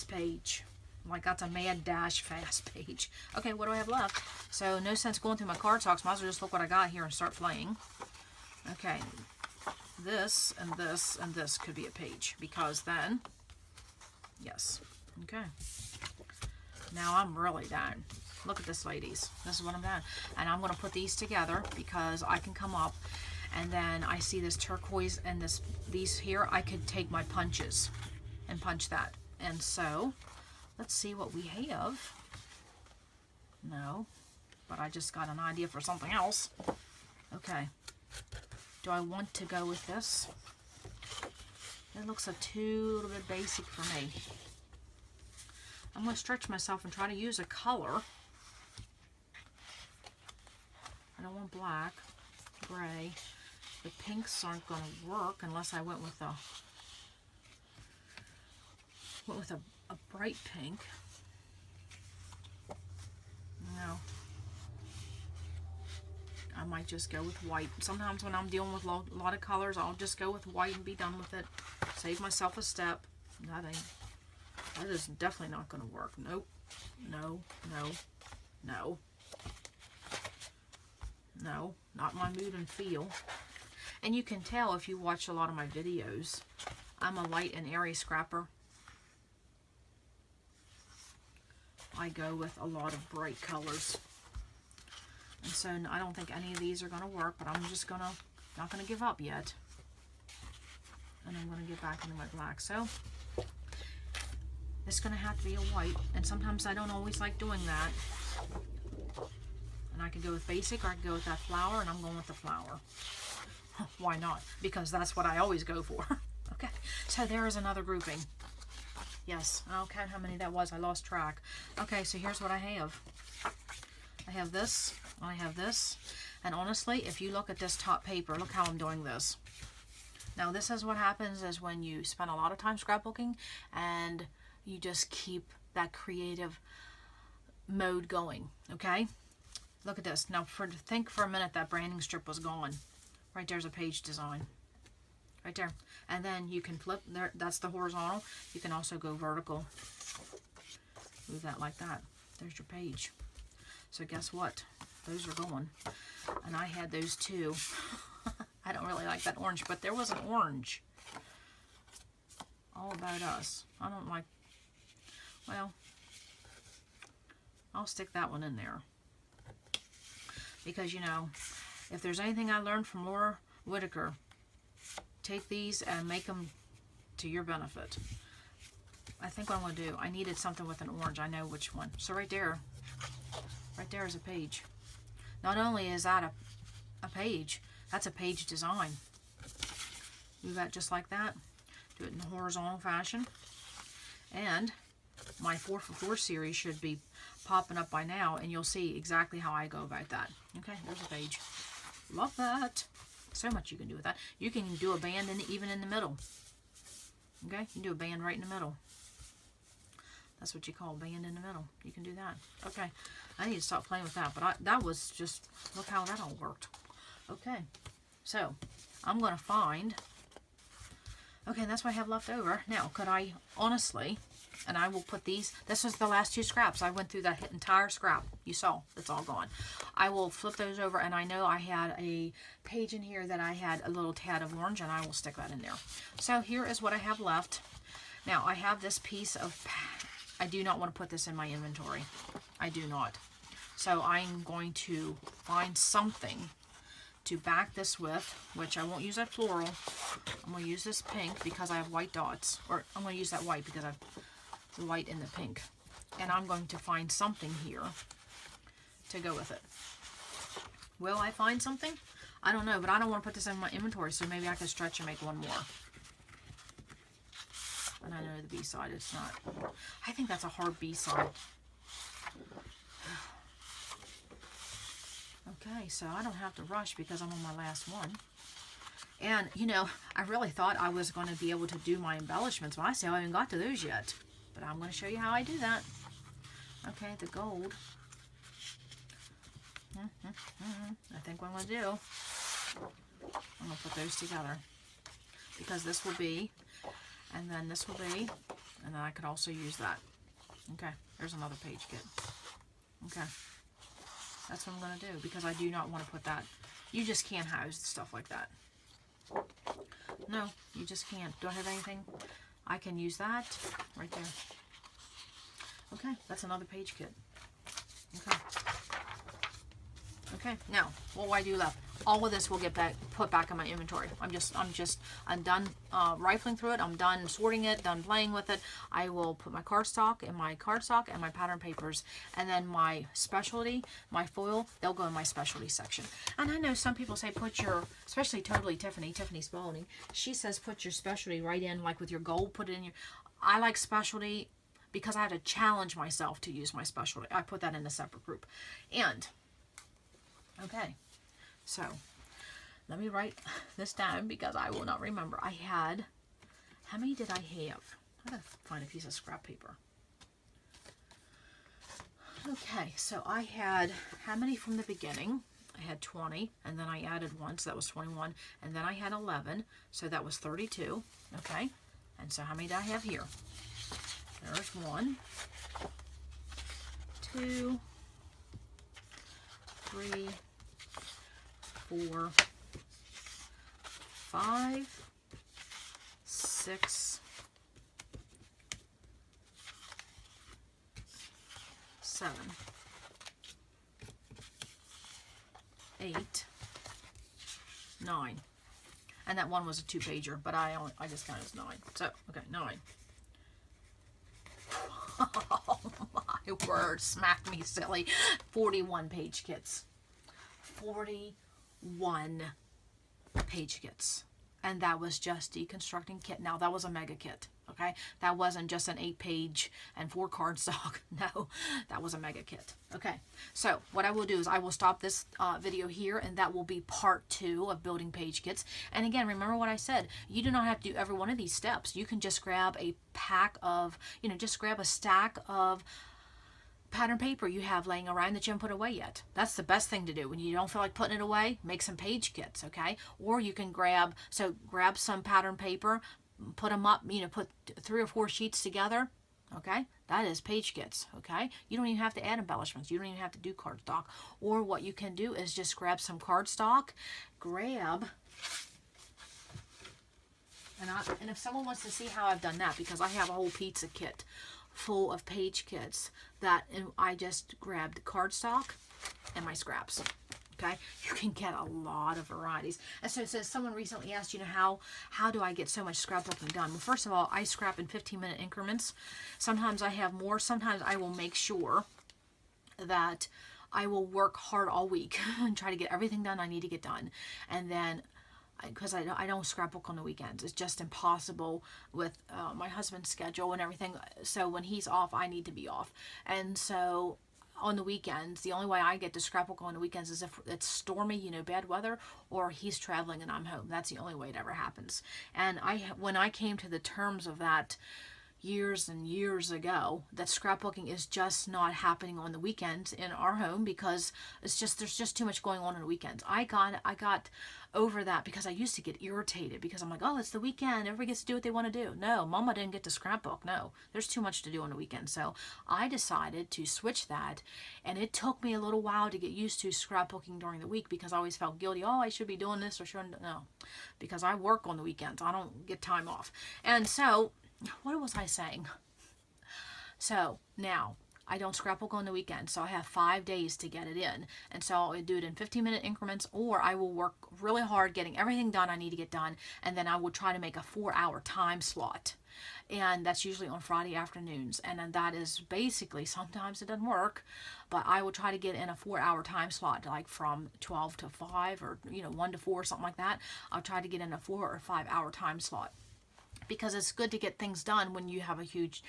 Speaker 1: page. Like that's a mad dash fast page. Okay, what do I have left? So no sense going through my cardstocks. Might as well just look what I got here and start playing. Okay, this and this and this could be a page. Because then, yes. Okay. Now I'm really done. Look at this, ladies. This is what I'm doing. And I'm going to put these together because I can come up and then I see this turquoise and these here. I could take my punches and punch that. And so, let's see what we have. No, but I just got an idea for something else. Okay. Do I want to go with this? It looks too little bit basic for me. I'm going to stretch myself and try to use a color. I don't want black, gray. The pinks aren't going to work unless I went with a bright pink. No. I might just go with white. Sometimes when I'm dealing with a lot of colors, I'll just go with white and be done with it. Save myself a step. That is definitely not going to work. Nope. No, no, no. No, not my mood and feel. And you can tell if you watch a lot of my videos, I'm a light and airy scrapper. I go with a lot of bright colors. And so I don't think any of these are going to work, but I'm just not going to give up yet. And I'm going to get back into my black. So it's going to have to be a white. And sometimes I don't always like doing that. And I could go with basic, or I could go with that flower, and I'm going with the flower. Why not? Because that's what I always go for. Okay, so there is another grouping. Yes, I'll count how many that was. I lost track. Okay, so here's what I have. I have this, I have this, and honestly, if you look at this top paper, look how I'm doing this. Now, this is what happens is when you spend a lot of time scrapbooking and you just keep that creative mode going, okay? Look at this. Now, think for a minute that branding strip was gone. Right there's a page design. Right there. And then you can flip. There. That's the horizontal. You can also go vertical. Move that like that. There's your page. So guess what? Those are going. And I had those too. I don't really like that orange, but there was an orange. All about us. I don't like... Well, I'll stick that one in there. Because, you know, if there's anything I learned from Laura Whitaker, take these and make them to your benefit. I think what I'm going to do, I needed something with an orange. I know which one. So right there is a page. Not only is that a page, that's a page design. Move that just like that. Do it in a horizontal fashion. And my 4for4 series should be popping up by now, and you'll see exactly how I go about that. Okay, there's a page. Love that. So much you can do with that. You can do a band even in the middle. Okay, you can do a band right in the middle. That's what you call a band in the middle. You can do that. Okay, I need to stop playing with that, but that was just, look how that all worked. Okay, so I'm going to find, okay, that's what I have left over. Now, could I honestly, and I will put these, this was the last two scraps. I went through that entire scrap. You saw, it's all gone. I will flip those over, and I know I had a page in here that I had a little tad of orange, and I will stick that in there. So here is what I have left. Now, I have this piece of, I do not want to put this in my inventory. I do not. So I'm going to find something to back this with, which I won't use that floral. I'm going to use this pink because I have white dots, or I'm going to use that white because I have the white and the pink. And I'm going to find something here to go with it. Will I find something? I don't know, but I don't want to put this in my inventory, so maybe I can stretch and make one more. And I know the B-side, it's not. I think that's a hard B-side. Okay, so I don't have to rush because I'm on my last one. And, you know, I really thought I was going to be able to do my embellishments, but I still haven't got to those yet. But I'm going to show you how I do that. Okay, the gold. I think what I'm going to do, I'm going to put those together. Because this will be, and then this will be, and then I could also use that. Okay, there's another page kit. Okay. That's what I'm going to do, because I do not want to put that. You just can't house stuff like that. No, you just can't. Do I have anything? I can use that right there. Okay, that's another page kit. Okay. Okay, now what will I do left? All of this will get back, put back in my inventory. I'm done rifling through it. I'm done sorting it, done playing with it. I will put my cardstock in my cardstock and my pattern papers, and then my specialty, my foil, they'll go in my specialty section. And I know some people say put your, especially Totally Tiffany Spalding, she says put your specialty right in, like with your gold, put it in your, I like specialty because I had to challenge myself to use my specialty. I put that in a separate group. And okay, so let me write this down because I will not remember. I had, how many did I have? I gotta find a piece of scrap paper. Okay, so I had, how many from the beginning? I had 20, and then I added one, so that was 21, and then I had 11, so that was 32, okay? And so how many do I have here? There's 1, 2, 3, 4, 5, 6, 7, 8, 9. And that one was a 2-pager, but I just counted as 9. So, okay, 9. Oh my word, smack me silly. 41 page kits. 41 page kits. And that was just deconstructing kit. Now that was a mega kit, okay? That wasn't just an 8-page and 4 cardstock. No, that was a mega kit. Okay, so what I will do is I will stop this video here, and that will be part 2 of building page kits. And again, remember what I said. You do not have to do every one of these steps. You can just grab a pack of, just grab a stack of pattern paper you have laying around that you haven't put away yet. That's the best thing to do. When you don't feel like putting it away, make some page kits, okay? Or you can grab some pattern paper, put them up, put 3 or 4 sheets together, okay? That is page kits, okay? You don't even have to add embellishments. You don't even have to do cardstock. Or what you can do is just grab some cardstock, and if someone wants to see how I've done that, because I have a whole pizza kit full of page kits that I just grabbed cardstock and my scraps. Okay, you can get a lot of varieties. And so someone recently asked, how do I get so much scrapbooking done? Well, first of all, I scrap in 15-minute increments. Sometimes I have more. Sometimes I will make sure that I will work hard all week and try to get everything done I need to get done. And then because I don't scrapbook on the weekends. It's just impossible with my husband's schedule and everything. So when he's off, I need to be off. And so on the weekends, the only way I get to scrapbook on the weekends is if it's stormy, bad weather, or he's traveling and I'm home. That's the only way it ever happens. And when I came to the terms of that years and years ago, that scrapbooking is just not happening on the weekends in our home because there's just too much going on the weekends. I got over that because I used to get irritated because I'm like, oh, it's the weekend, everybody gets to do what they want to do. No, Mama didn't get to scrapbook. No, there's too much to do on the weekend. So I decided to switch that, and it took me a little while to get used to scrapbooking during the week because I always felt guilty. Oh, I should be doing this or shouldn't. No, because I work on the weekends. I don't get time off. And so what was I saying? So now I don't scrapbook on the weekend, so I have 5 days to get it in. And so I'll do it in 15-minute increments, or I will work really hard getting everything done I need to get done, and then I will try to make a 4-hour time slot. And that's usually on Friday afternoons. And then that is basically, sometimes it doesn't work, but I will try to get in a 4-hour time slot, like from 12 to 5 or 1 to 4, something like that. I'll try to get in a 4 or 5-hour time slot, because it's good to get things done when you have a huge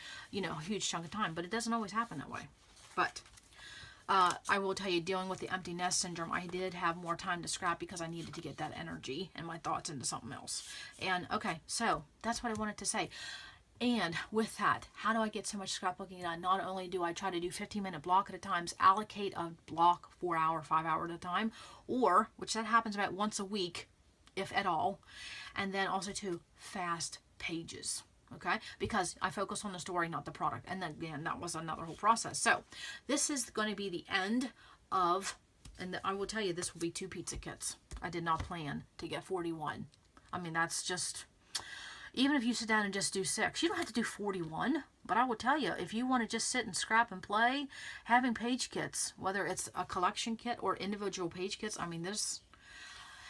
Speaker 1: chunk of time, but it doesn't always happen that way. But I will tell you, dealing with the empty nest syndrome, I did have more time to scrap because I needed to get that energy and my thoughts into something else. And okay, so that's what I wanted to say. And with that, how do I get so much scrapbooking done? Not only do I try to do 15-minute block at a time, allocate a block 4-hour, 5-hour at a time, or, which that happens about once a week, if at all, and then also to fast pages, okay? Because I focus on the story, not the product. And then again, that was another whole process. So this is going to be the end of, and I will tell you, this will be 2 pizza kits. I did not plan to get 41. I mean, that's just, even if you sit down and just do 6, you don't have to do 41. But I will tell you, if you want to just sit and scrap and play, having page kits, whether it's a collection kit or individual page kits, I mean, there's...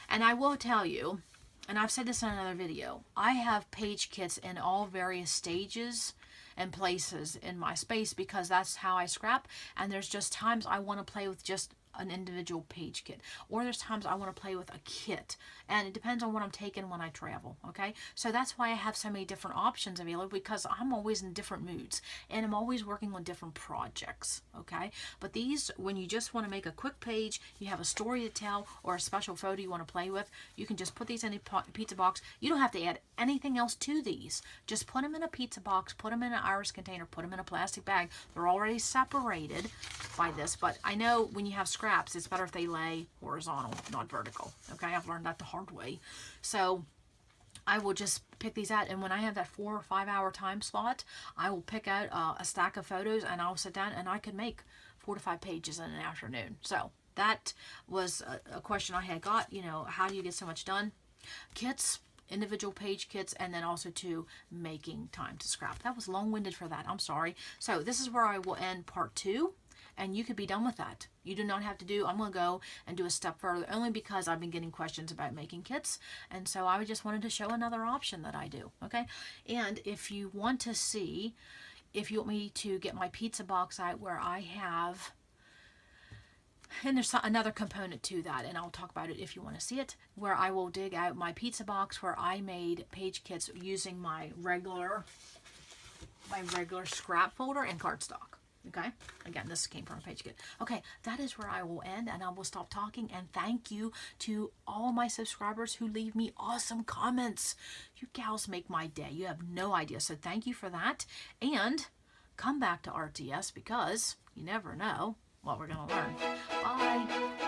Speaker 1: And I will tell you, and I've said this in another video, I have page kits in all various stages and places in my space because that's how I scrap. And there's just times I want to play with just an individual page kit, or there's times I want to play with a kit, and it depends on what I'm taking when I travel. Okay, so that's why I have so many different options available, because I'm always in different moods and I'm always working on different projects. Okay, but these, when you just want to make a quick page, you have a story to tell or a special photo you want to play with, you can just put these in a pizza box. You don't have to add anything else to these. Just put them in a pizza box, put them in an iris container, put them in a plastic bag. They're already separated by this, but I know when you have scraps, it's better if they lay horizontal, not vertical. Okay, I've learned that the hard way. So I will just pick these out, and when I have that 4 or 5 hour time slot, I will pick out a stack of photos, and I'll sit down and I could make 4 to 5 pages in an afternoon. So that was a question I had got, you know, how do you get so much done? Kits, individual page kits, and then also to making time to scrap. That was long-winded for that. I'm sorry. So this is where I will end part 2. And you could be done with that. You do not have to do, I'm going to go and do a step further, only because I've been getting questions about making kits. And so I just wanted to show another option that I do. Okay. And if you want to see, if you want me to get my pizza box out where I have, and there's another component to that, and I'll talk about it if you want to see it, where I will dig out my pizza box where I made page kits using my regular scrap folder and cardstock. Okay, again, this came from a page kit. Okay, that is where I will end, and I will stop talking. And thank you to all my subscribers who leave me awesome comments. You gals make my day. You have no idea. So thank you for that. And come back to RTS, because you never know what we're going to learn. Bye.